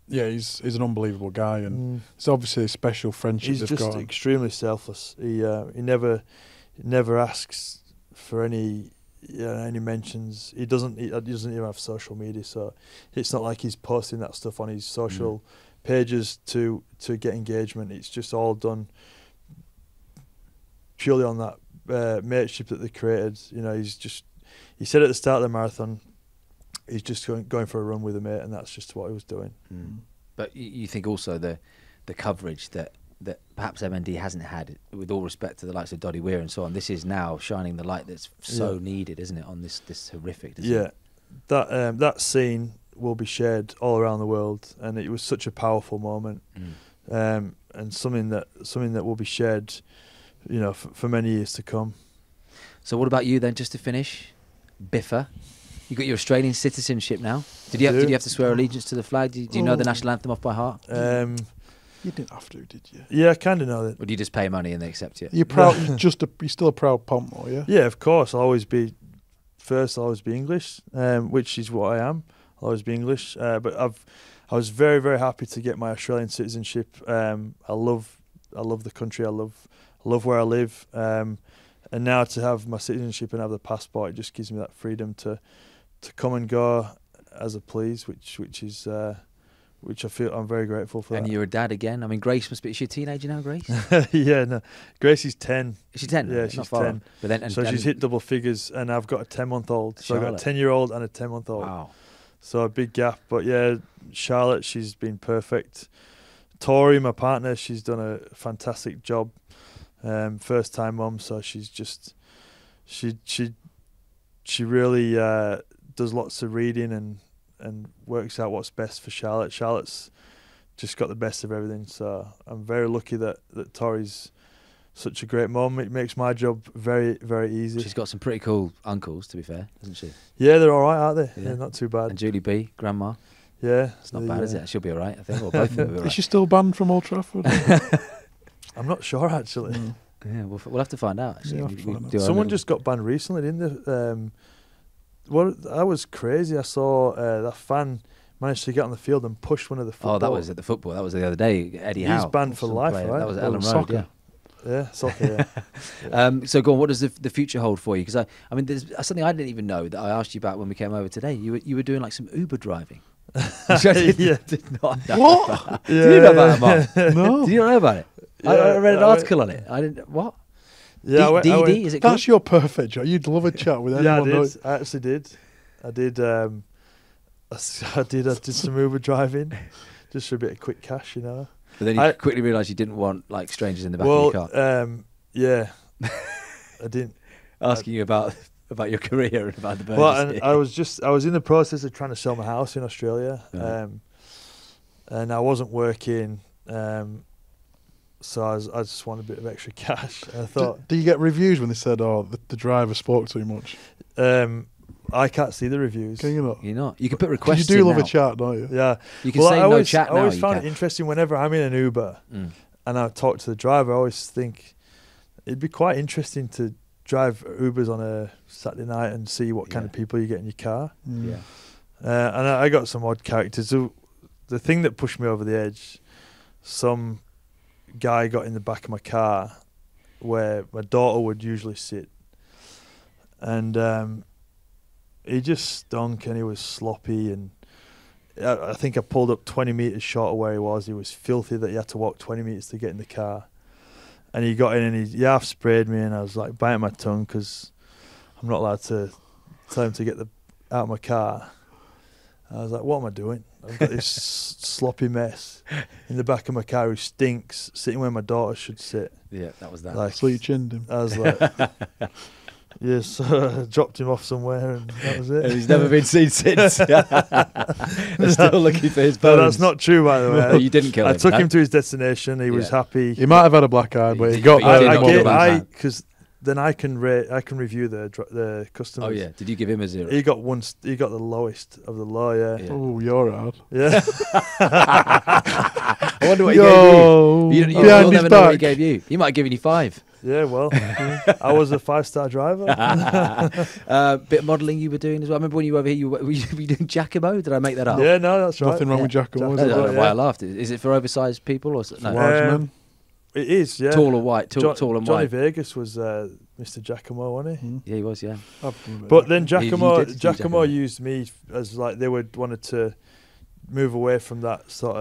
[SPEAKER 2] he's an unbelievable guy, and it's obviously a special friendship.
[SPEAKER 3] He's just extremely selfless. He never asks for any mentions. He doesn't even have social media, so it's not like he's posting that stuff on his social pages to get engagement. It's just all done purely on that mateship that they created. He said at the start of the marathon, he's just going for a run with a mate, and that's just what he was doing.
[SPEAKER 1] But you think also the coverage that perhaps MND hasn't had, with all respect to the likes of Doddy Weir and so on, this is now shining the light that's so needed, isn't it, on this horrific disease?
[SPEAKER 3] That scene will be shared all around the world, and it was such a powerful moment, and something that will be shared, for many years to come.
[SPEAKER 1] So what about you then? Just to finish, Biffa, you got your Australian citizenship now. Did you have to swear allegiance to the flag? Do you know the national anthem off by heart?
[SPEAKER 2] You didn't have to, did you?
[SPEAKER 3] Yeah, I kind of know that.
[SPEAKER 1] Or do you just pay money and they accept you?
[SPEAKER 2] You're proud. You're still a proud Pomp, though, yeah.
[SPEAKER 3] Yeah, of course. I'll always be first. I'll always be English, which is what I am. I'll always be English. But I was very, very happy to get my Australian citizenship. I love the country. I love where I live. And now to have my citizenship and have the passport, it just gives me that freedom to come and go as I please, which I feel I'm very grateful for.
[SPEAKER 1] And
[SPEAKER 3] that.
[SPEAKER 1] you're a dad again. I mean, Grace must be. Is she a teenager now, Grace?
[SPEAKER 3] Yeah, no. Grace is 10.
[SPEAKER 1] Is she 10?
[SPEAKER 3] Yeah,
[SPEAKER 1] Not
[SPEAKER 3] she's
[SPEAKER 1] far
[SPEAKER 3] 10.
[SPEAKER 1] on. But then,
[SPEAKER 3] So she's hit double figures, and I've got a 10-month-old. So I've got a 10-year-old and a 10-month-old.
[SPEAKER 1] Wow.
[SPEAKER 3] So a big gap. But yeah, Charlotte, she's been perfect. Tori, my partner, she's done a fantastic job. First time mum, so she's just she really does lots of reading and works out what's best for Charlotte. Charlotte's just got the best of everything, so I'm very lucky that Tori's such a great mum. It makes my job very, very easy.
[SPEAKER 1] She's got some pretty cool uncles, to be fair, hasn't she?
[SPEAKER 3] Yeah, they're all right, aren't they?
[SPEAKER 1] Yeah.
[SPEAKER 3] Yeah, not too bad.
[SPEAKER 1] And Julie B, grandma.
[SPEAKER 3] Yeah,
[SPEAKER 1] It's not bad, is it? She'll be all right, I think. Or both of them will be all
[SPEAKER 2] Is
[SPEAKER 1] right.
[SPEAKER 2] she still banned from Old Trafford?
[SPEAKER 3] I'm not sure actually.
[SPEAKER 1] Yeah, we'll have to find out. Actually.
[SPEAKER 2] Yeah, we'll have to find out.
[SPEAKER 1] Do our
[SPEAKER 3] Someone
[SPEAKER 1] little-
[SPEAKER 3] just got banned recently, didn't they? That was crazy. I saw that fan managed to get on the field and push one of the football.
[SPEAKER 1] Oh, that was at the football. That was the other day. Eddie
[SPEAKER 3] He's
[SPEAKER 1] Howe.
[SPEAKER 3] banned for
[SPEAKER 1] some
[SPEAKER 3] life,
[SPEAKER 1] player.
[SPEAKER 3] right?
[SPEAKER 1] That was at
[SPEAKER 2] Well,
[SPEAKER 1] Ellen Road,
[SPEAKER 2] soccer.
[SPEAKER 1] yeah.
[SPEAKER 3] Yeah, soccer. Yeah.
[SPEAKER 1] So go on. What does the future hold for you? Because I mean, there's something I didn't even know that I asked you about when we came over today. You were doing like some Uber driving. Which I did not know.
[SPEAKER 2] What?
[SPEAKER 1] Did you know about that, Mark?
[SPEAKER 2] No.
[SPEAKER 1] Did you not know about it?
[SPEAKER 3] Yeah,
[SPEAKER 1] I read an
[SPEAKER 3] I
[SPEAKER 1] article on it. I didn't. What?
[SPEAKER 3] Yeah, I went-
[SPEAKER 1] DD? Is it called?
[SPEAKER 2] That's your perfect job. You'd love a chat with
[SPEAKER 3] Yeah, I
[SPEAKER 2] anyone.
[SPEAKER 3] did. I actually did. I did. I did some Uber driving, just for a bit of quick cash, you know.
[SPEAKER 1] But then you quickly realised you didn't want like strangers in the back of your car
[SPEAKER 3] Yeah, I didn't.
[SPEAKER 1] asking you about your career and about the Burgess.
[SPEAKER 3] Well, and I was in the process of trying to sell my house in Australia,
[SPEAKER 1] Right.
[SPEAKER 3] and I wasn't working, so I just wanted a bit of extra cash. And I thought,
[SPEAKER 2] Do you get reviews when they said, "Oh, the driver spoke too much"?
[SPEAKER 3] I can't see the reviews.
[SPEAKER 2] Can you not?
[SPEAKER 1] You're not. You can put
[SPEAKER 2] 'Cause
[SPEAKER 1] requests.
[SPEAKER 2] you do
[SPEAKER 1] in
[SPEAKER 2] love
[SPEAKER 1] now.
[SPEAKER 2] a chat, don't you?
[SPEAKER 3] Yeah,
[SPEAKER 1] You can say no chat
[SPEAKER 3] I
[SPEAKER 1] now.
[SPEAKER 3] always
[SPEAKER 1] you
[SPEAKER 3] found
[SPEAKER 1] can.
[SPEAKER 3] it interesting whenever I'm in an Uber and I talk to the driver. I always think it'd be quite interesting to drive Ubers on a Saturday night and see what kind of people you get in your car.
[SPEAKER 1] Yeah.
[SPEAKER 3] And I got some odd characters. The thing that pushed me over the edge, some guy got in the back of my car where my daughter would usually sit, and he just stunk and he was sloppy, and I think I pulled up 20 metres short of where he was. He was filthy that he had to walk 20 metres to get in the car. And he got in and he half sprayed me, and I was like biting my tongue because I'm not allowed to tell him to get out of my car. I was like, what am I doing? I've got this sloppy mess in the back of my car who stinks, sitting where my daughter should sit.
[SPEAKER 1] Yeah, that was that.
[SPEAKER 3] Like,
[SPEAKER 2] So you chinned him.
[SPEAKER 3] I was like, yes, I dropped him off somewhere and that was it.
[SPEAKER 1] And he's never been seen since. They're still looking for his
[SPEAKER 3] No,
[SPEAKER 1] bones.
[SPEAKER 3] that's not true, by the way.
[SPEAKER 1] You didn't kill him.
[SPEAKER 3] I took
[SPEAKER 1] no?
[SPEAKER 3] him to his destination. He was
[SPEAKER 1] Yeah.
[SPEAKER 3] happy.
[SPEAKER 2] He might have had a black eye, but he
[SPEAKER 1] You
[SPEAKER 2] got
[SPEAKER 1] did
[SPEAKER 2] there.
[SPEAKER 1] not get a black eye.
[SPEAKER 3] Because then I can review the customers.
[SPEAKER 1] Oh yeah. Did you give him a 0?
[SPEAKER 3] He got He got the lowest of the low. Yeah.
[SPEAKER 1] Yeah.
[SPEAKER 2] Oh, you're hard.
[SPEAKER 3] Yeah.
[SPEAKER 1] I wonder what
[SPEAKER 2] Yo,
[SPEAKER 1] he gave you.
[SPEAKER 2] behind
[SPEAKER 1] You'll
[SPEAKER 2] his
[SPEAKER 1] never know what he
[SPEAKER 2] back.
[SPEAKER 1] gave you. He might have given you 5.
[SPEAKER 3] Yeah. Well, I was a 5-star driver.
[SPEAKER 1] Bit of modelling you were doing as well. I remember when you were over here, were you doing Giacomo? Did I make that up?
[SPEAKER 3] Yeah. No, that's right.
[SPEAKER 2] Nothing wrong with Giacomo.
[SPEAKER 1] I
[SPEAKER 2] is
[SPEAKER 1] don't
[SPEAKER 2] it?
[SPEAKER 1] know
[SPEAKER 3] Yeah.
[SPEAKER 1] why I laughed. Is it for oversized people or no?
[SPEAKER 2] Large men.
[SPEAKER 3] It is. Yeah.
[SPEAKER 1] Tall or white? Tall and
[SPEAKER 3] Johnny
[SPEAKER 1] white.
[SPEAKER 3] Vegas was Mr. Giacomo, wasn't he?
[SPEAKER 1] Yeah, he was. Yeah.
[SPEAKER 3] But then
[SPEAKER 1] You
[SPEAKER 3] Giacomo
[SPEAKER 1] did see Giacomo.
[SPEAKER 3] used me as like they wanted to move away from that sort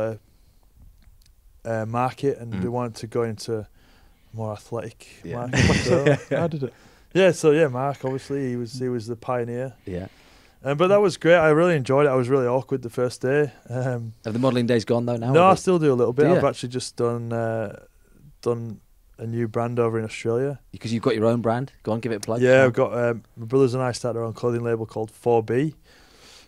[SPEAKER 3] of market, and they wanted to go into more athletic
[SPEAKER 1] Yeah.
[SPEAKER 3] market. So,
[SPEAKER 2] How did it?
[SPEAKER 3] yeah, so yeah, Mark obviously he was the pioneer,
[SPEAKER 1] Yeah.
[SPEAKER 3] but that was great. I really enjoyed it. I was really awkward the first day.
[SPEAKER 1] Have the modelling days gone though now?
[SPEAKER 3] No,
[SPEAKER 1] or
[SPEAKER 3] I
[SPEAKER 1] they-
[SPEAKER 3] still do a little bit.
[SPEAKER 1] Do you?
[SPEAKER 3] I've actually just done a new brand over in Australia.
[SPEAKER 1] Because you've got your own brand. Go on, give it a plug.
[SPEAKER 3] Yeah, I've got my brothers and I started our own clothing label called 4B.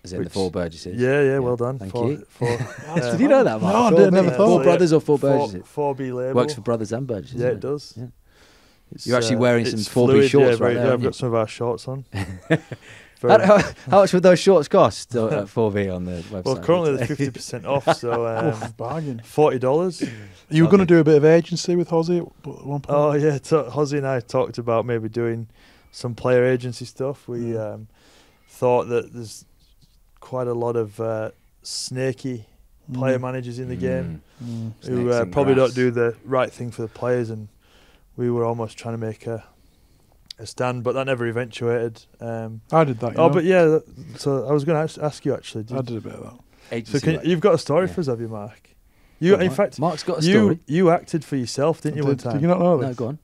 [SPEAKER 1] As in the
[SPEAKER 3] which-
[SPEAKER 1] 4 Burgesses.
[SPEAKER 3] Yeah, well done.
[SPEAKER 1] Thank
[SPEAKER 3] Four-
[SPEAKER 1] you.
[SPEAKER 3] four-
[SPEAKER 1] Did you know that, Mark?
[SPEAKER 2] No, I
[SPEAKER 1] Four
[SPEAKER 2] did, never
[SPEAKER 1] Burgesses.
[SPEAKER 2] thought.
[SPEAKER 1] Four
[SPEAKER 3] So,
[SPEAKER 1] brothers or 4
[SPEAKER 3] Four-
[SPEAKER 1] Burgesses?
[SPEAKER 3] 4B label.
[SPEAKER 1] Works for brothers and Burgesses.
[SPEAKER 3] Yeah,
[SPEAKER 1] doesn't
[SPEAKER 3] it does.
[SPEAKER 1] Yeah. You're actually wearing some
[SPEAKER 3] it's
[SPEAKER 1] 4B
[SPEAKER 3] fluid,
[SPEAKER 1] shorts
[SPEAKER 3] yeah,
[SPEAKER 1] right there.
[SPEAKER 3] I've got some of our shorts on.
[SPEAKER 1] How much would those shorts cost at 4B on the website?
[SPEAKER 3] Well, currently they're 50% off, so
[SPEAKER 2] Bargain.
[SPEAKER 3] $40.
[SPEAKER 2] You were going to do a bit of agency with Hozzy at one point?
[SPEAKER 3] Oh yeah, Hozzy and I talked about maybe doing some player agency stuff. We thought that there's quite a lot of snaky player managers in the game who probably don't do the right thing for the players, and we were almost trying to make a stand, but that never eventuated.
[SPEAKER 2] I did that.
[SPEAKER 3] But yeah, so I was going to ask you actually.
[SPEAKER 2] I did a bit of that.
[SPEAKER 1] Agency
[SPEAKER 3] You've got a story for us, have you, Mark? In fact,
[SPEAKER 1] Mark's got a story.
[SPEAKER 3] You acted for yourself, didn't you? One time.
[SPEAKER 2] Did you not know this?
[SPEAKER 1] No, go on.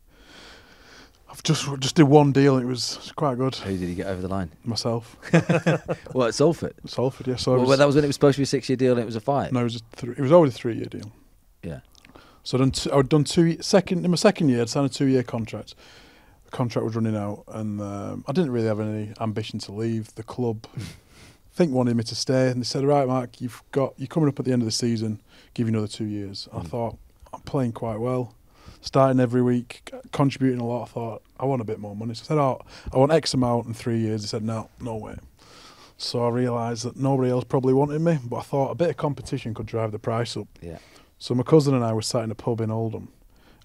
[SPEAKER 2] I've just did one deal. And it was quite good.
[SPEAKER 1] Who did he get over the line?
[SPEAKER 2] Myself.
[SPEAKER 1] Well, at Salford.
[SPEAKER 2] Salford, yeah. So
[SPEAKER 1] that was when it was supposed to be a 6-year deal and it was a 5.
[SPEAKER 2] No, it was always a 3-year deal.
[SPEAKER 1] Yeah.
[SPEAKER 2] So I'd done in my second year, I'd signed a 2-year contract. The contract was running out, and I didn't really have any ambition to leave. The club, I think, wanted me to stay, and they said, "Right, Mark, you're coming up at the end of the season. Give you another 2 years." I thought, I'm playing quite well, starting every week, contributing a lot. I thought, I want a bit more money. So I said, I want X amount in 3 years. They said, no way. So I realised that nobody else probably wanted me, but I thought a bit of competition could drive the price up.
[SPEAKER 1] Yeah.
[SPEAKER 2] So my cousin and I were sat in a pub in Oldham,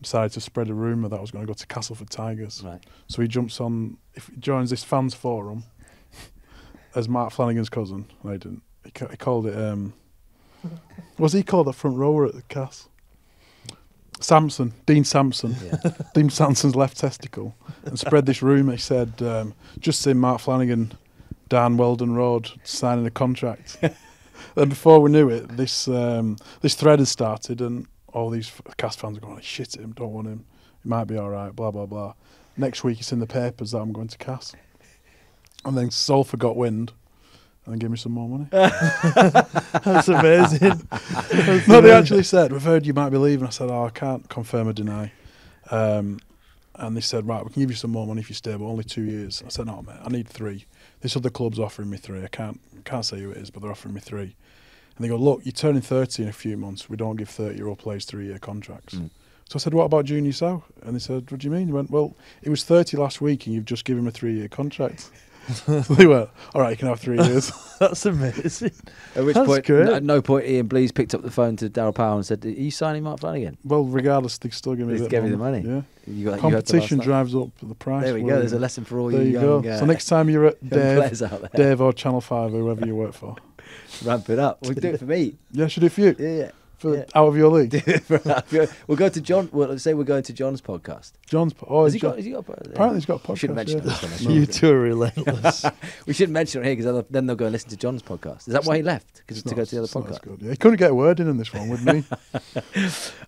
[SPEAKER 2] decided to spread a rumour that I was going to go to Castleford Tigers.
[SPEAKER 1] Right.
[SPEAKER 2] So he jumps on, if he joins this fans forum as Mark Flanagan's cousin. I didn't. He called it, was he called the front rower at the Cass? Dean Sampson.
[SPEAKER 1] Yeah.
[SPEAKER 2] Dean Sampson's left testicle. And spread this rumour. He said, just seen Mark Flanagan down Weldon Road signing a contract. Then before we knew it, this thread had started, and all these Cast fans are going, shit him, don't want him. He might be all right, blah, blah, blah. Next week it's in the papers that I'm going to Cast. And then Salford got wind and gave me some more money.
[SPEAKER 3] That's amazing.
[SPEAKER 2] No, they actually said, we've heard you might be leaving. I said, I can't confirm or deny. And they said, right, we can give you some more money if you stay, but only 2 years. I said, no, mate, I need 3. This other club's offering me 3. I can't say who it is, but they're offering me 3. And they go, look, you're turning 30 in a few months. We don't give 30-year-old players 3-year contracts. So I said, what about Junior South? And they said, what do you mean? He went, well, he was 30 last week and you've just given him a 3-year contract. So they went, all right, you can have 3 years.
[SPEAKER 3] That's amazing.
[SPEAKER 1] At which point, at no point, Ian Blease picked up the phone to Darryl Powell and said, are you signing Mark Flanagan?
[SPEAKER 2] Well, regardless, they still give me a bit
[SPEAKER 1] me the money.
[SPEAKER 2] Yeah. Competition drives up the price.
[SPEAKER 1] There we go. There's a lesson for all
[SPEAKER 2] there
[SPEAKER 1] you young
[SPEAKER 2] go. So next time you're at Dave or Channel 5, whoever you work for.
[SPEAKER 1] Ramp it up. We'll do it for me.
[SPEAKER 2] Yeah, should do it for you.
[SPEAKER 1] Yeah.
[SPEAKER 2] Out of your league.
[SPEAKER 1] We'll go to John. Well, let's say we're going to John's podcast.
[SPEAKER 2] Has
[SPEAKER 1] he got a
[SPEAKER 2] apparently he's got a podcast.
[SPEAKER 1] We shouldn't mention it.
[SPEAKER 3] You two are relentless.
[SPEAKER 1] We shouldn't mention it here because then they'll go and listen to John's podcast. Is that why he left? Because to go to the other podcast.
[SPEAKER 2] Good. Yeah, he couldn't get a word in this one with me.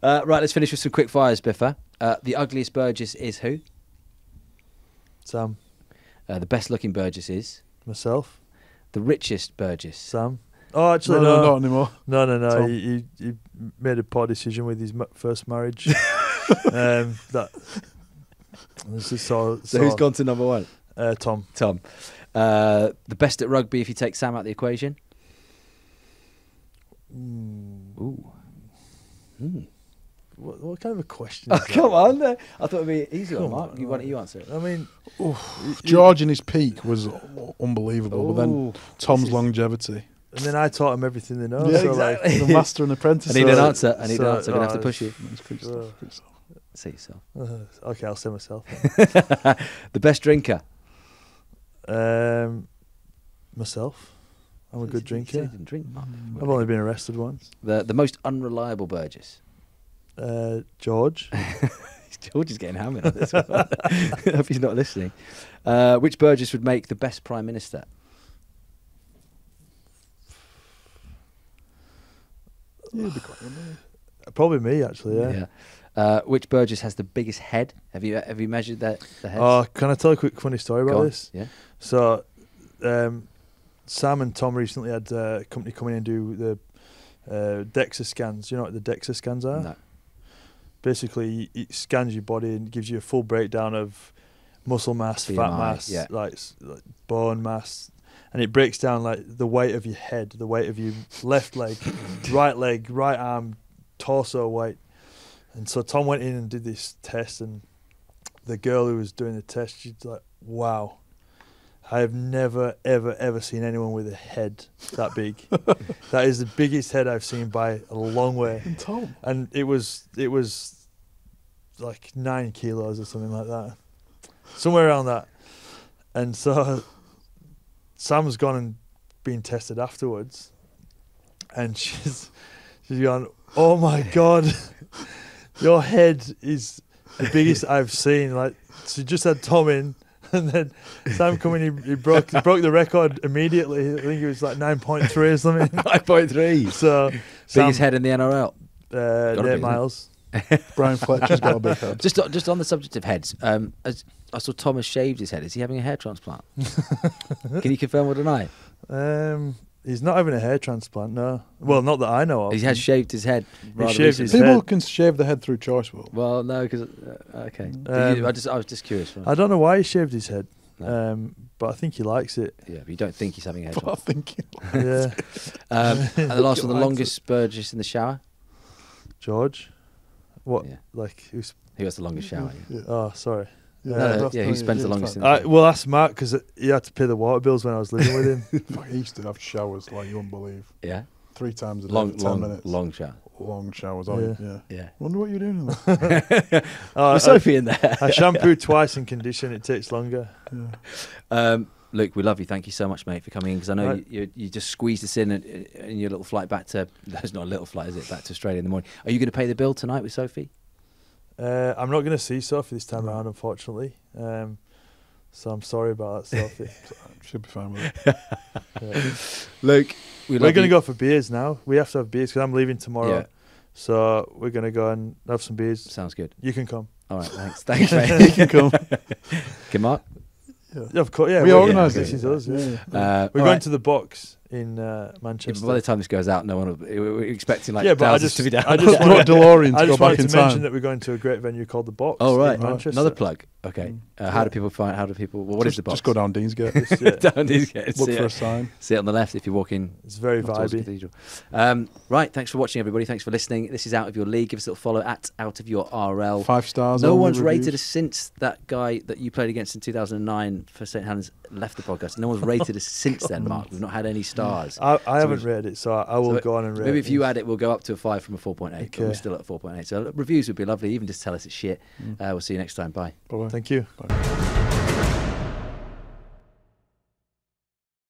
[SPEAKER 1] Right, let's finish with some quick fires, Biffa. The ugliest Burgess is who?
[SPEAKER 3] Sam.
[SPEAKER 1] The best looking Burgess is?
[SPEAKER 3] Myself.
[SPEAKER 1] The richest Burgess?
[SPEAKER 3] Sam. Oh, actually,
[SPEAKER 2] no, not anymore.
[SPEAKER 3] No. He made a poor decision with his first marriage. So
[SPEAKER 1] who's gone to number 1?
[SPEAKER 3] Tom.
[SPEAKER 1] The best at rugby if you take Sam out of the equation? Ooh.
[SPEAKER 3] What kind of a question?
[SPEAKER 1] Come on. I thought it'd be easy one, Mark. Why don't you answer it?
[SPEAKER 3] I mean,
[SPEAKER 2] George in his peak was unbelievable, but then Tom's longevity.
[SPEAKER 3] And then I taught him everything they know.
[SPEAKER 2] Yeah, so exactly. The master and apprentice.
[SPEAKER 1] I need an answer. I'm going to have to push you. Say yourself.
[SPEAKER 3] Okay, I'll say myself.
[SPEAKER 1] The best drinker?
[SPEAKER 3] Myself. I'm a good drinker.
[SPEAKER 1] You didn't drink, Mark.
[SPEAKER 3] I've only been arrested once.
[SPEAKER 1] The most unreliable Burgess?
[SPEAKER 3] George.
[SPEAKER 1] George is getting hammered on this one. I hope he's not listening. Which Burgess would make the best Prime Minister?
[SPEAKER 3] Probably me, actually. Yeah.
[SPEAKER 1] Which Burgess has the biggest head? Have you measured the head?
[SPEAKER 3] Oh, can I tell a quick funny story about this?
[SPEAKER 1] Yeah.
[SPEAKER 3] So, Sam and Tom recently had a company come in and do the DEXA scans. You know what the DEXA scans are?
[SPEAKER 1] No.
[SPEAKER 3] Basically, it scans your body and gives you a full breakdown of muscle mass,
[SPEAKER 1] BMI,
[SPEAKER 3] fat mass, like bone mass, and it breaks down like the weight of your head, the weight of your left leg, right arm, torso weight. And so Tom went in and did this test, and the girl who was doing the test, she's like, wow, I have never, ever, ever seen anyone with a head that big. That is the biggest head I've seen by a long way.
[SPEAKER 2] And Tom.
[SPEAKER 3] And it was like 9 kilos or something like that. Somewhere around that. And so Sam's gone and been tested afterwards. And she's gone, oh my God, your head is the biggest I've seen. Like, she just had Tom in. And then Sam come in, he broke the record immediately. I think it was like 9.3 or something.
[SPEAKER 1] 9.3.
[SPEAKER 3] So
[SPEAKER 1] Biggest head in the NRL.
[SPEAKER 3] Nate Miles.
[SPEAKER 2] Brian Fletcher's got a big head.
[SPEAKER 1] Just on the subject of heads, I saw Thomas shaved his head. Is he having a hair transplant? Can you confirm or deny?
[SPEAKER 3] He's not having a hair transplant, no. Well, not that I know of.
[SPEAKER 1] He has shaved his head. Rather
[SPEAKER 3] shaved his
[SPEAKER 1] recently.
[SPEAKER 2] People
[SPEAKER 3] head.
[SPEAKER 2] can shave the head through choice, Will.
[SPEAKER 1] Well, no, because okay. I was just curious.
[SPEAKER 3] I don't know why he shaved his head,
[SPEAKER 1] No.
[SPEAKER 3] but I think he likes it.
[SPEAKER 1] Yeah, but you don't think he's having a hair
[SPEAKER 2] But I
[SPEAKER 1] transplant.
[SPEAKER 2] think
[SPEAKER 3] Yeah.
[SPEAKER 1] And the last one, the
[SPEAKER 2] Likes
[SPEAKER 1] longest Burgess in the shower.
[SPEAKER 3] George? What?
[SPEAKER 1] Yeah.
[SPEAKER 3] Like, who's...
[SPEAKER 1] Who has the longest shower? Yeah.
[SPEAKER 2] Yeah.
[SPEAKER 3] Oh, sorry.
[SPEAKER 1] Who spends the longest in the shower?
[SPEAKER 3] We'll ask Mark, because he had to pay the water bills when I was living with him.
[SPEAKER 2] Fuck, he used to have showers like you wouldn't believe.
[SPEAKER 1] Yeah.
[SPEAKER 2] 3 times a day,
[SPEAKER 1] Long,
[SPEAKER 2] 10 minutes.
[SPEAKER 1] long shower.
[SPEAKER 2] Long showers.
[SPEAKER 3] Yeah.
[SPEAKER 2] Yeah.
[SPEAKER 1] Yeah.
[SPEAKER 2] Wonder what you're doing in there.
[SPEAKER 1] Was Sophie in there?
[SPEAKER 3] I shampoo twice and condition. It takes longer.
[SPEAKER 2] Yeah.
[SPEAKER 1] Luke, we love you. Thank you so much, mate, for coming in, because I know
[SPEAKER 3] Right.
[SPEAKER 1] you just squeezed us in your little flight back to... That's not a little flight, is it? Back to Australia in the morning. Are you going to pay the bill tonight with Sophie?
[SPEAKER 3] I'm not going to see Sophie this time around, unfortunately. So I'm sorry about that, Sophie.
[SPEAKER 2] Should be fine with it.
[SPEAKER 3] Yeah.
[SPEAKER 1] Luke,
[SPEAKER 3] We're going to go for beers now. We have to have beers because I'm leaving tomorrow.
[SPEAKER 1] Yeah.
[SPEAKER 3] So we're going to go and have some beers.
[SPEAKER 1] Sounds good.
[SPEAKER 3] You can come.
[SPEAKER 1] All right, thanks. Thanks, mate.
[SPEAKER 2] You can come.
[SPEAKER 1] Can Mark?
[SPEAKER 3] Yeah, of course. Yeah,
[SPEAKER 2] We organised
[SPEAKER 3] this
[SPEAKER 2] it.
[SPEAKER 3] is us. Yeah.
[SPEAKER 2] Yeah.
[SPEAKER 3] We're
[SPEAKER 1] all
[SPEAKER 3] going
[SPEAKER 1] right.
[SPEAKER 3] to the box in
[SPEAKER 1] Yeah,
[SPEAKER 3] Manchester.
[SPEAKER 1] but by the time this goes out, no one will be... We're expecting like
[SPEAKER 3] Yeah, but I
[SPEAKER 1] thousands
[SPEAKER 3] just-
[SPEAKER 1] to be down.
[SPEAKER 3] I just
[SPEAKER 2] Got
[SPEAKER 3] wanted-
[SPEAKER 2] DeLorean
[SPEAKER 3] I
[SPEAKER 2] to go
[SPEAKER 3] just
[SPEAKER 2] back
[SPEAKER 3] wanted
[SPEAKER 2] in
[SPEAKER 3] to mention
[SPEAKER 2] time.
[SPEAKER 3] that we're going to a great venue called the Box.
[SPEAKER 1] Oh, right.
[SPEAKER 3] in Manchester.
[SPEAKER 1] Another plug. Okay. How do people find... Well, what is the box?
[SPEAKER 2] Just go down Deansgate.
[SPEAKER 3] Just, yeah,
[SPEAKER 1] Down Deansgate.
[SPEAKER 2] Look for a sign.
[SPEAKER 1] See it on the left if you're walking...
[SPEAKER 3] it's very
[SPEAKER 1] towards the
[SPEAKER 3] vibey.
[SPEAKER 1] cathedral. Right, thanks for watching, everybody. Thanks for listening. This is Out of Your League. Give us a little follow at Out of Your RL.
[SPEAKER 2] 5 stars.
[SPEAKER 1] No
[SPEAKER 2] only
[SPEAKER 1] one's
[SPEAKER 2] reviews.
[SPEAKER 1] rated us since that guy that you played against in 2009 for St. Helens left the podcast. No one's rated us since then, Mark. We've not had any stars.
[SPEAKER 3] I haven't
[SPEAKER 1] we've-
[SPEAKER 3] read it, so I will
[SPEAKER 1] So
[SPEAKER 3] go on and read it.
[SPEAKER 1] Maybe if you add it, we'll go up to a 5 from a 4.8. But
[SPEAKER 3] Okay.
[SPEAKER 1] we're still at 4.8. So reviews would be lovely. Even just tell us it's shit. We'll see you next time. Bye.
[SPEAKER 2] Bye-bye.
[SPEAKER 3] Thank you.
[SPEAKER 2] Bye.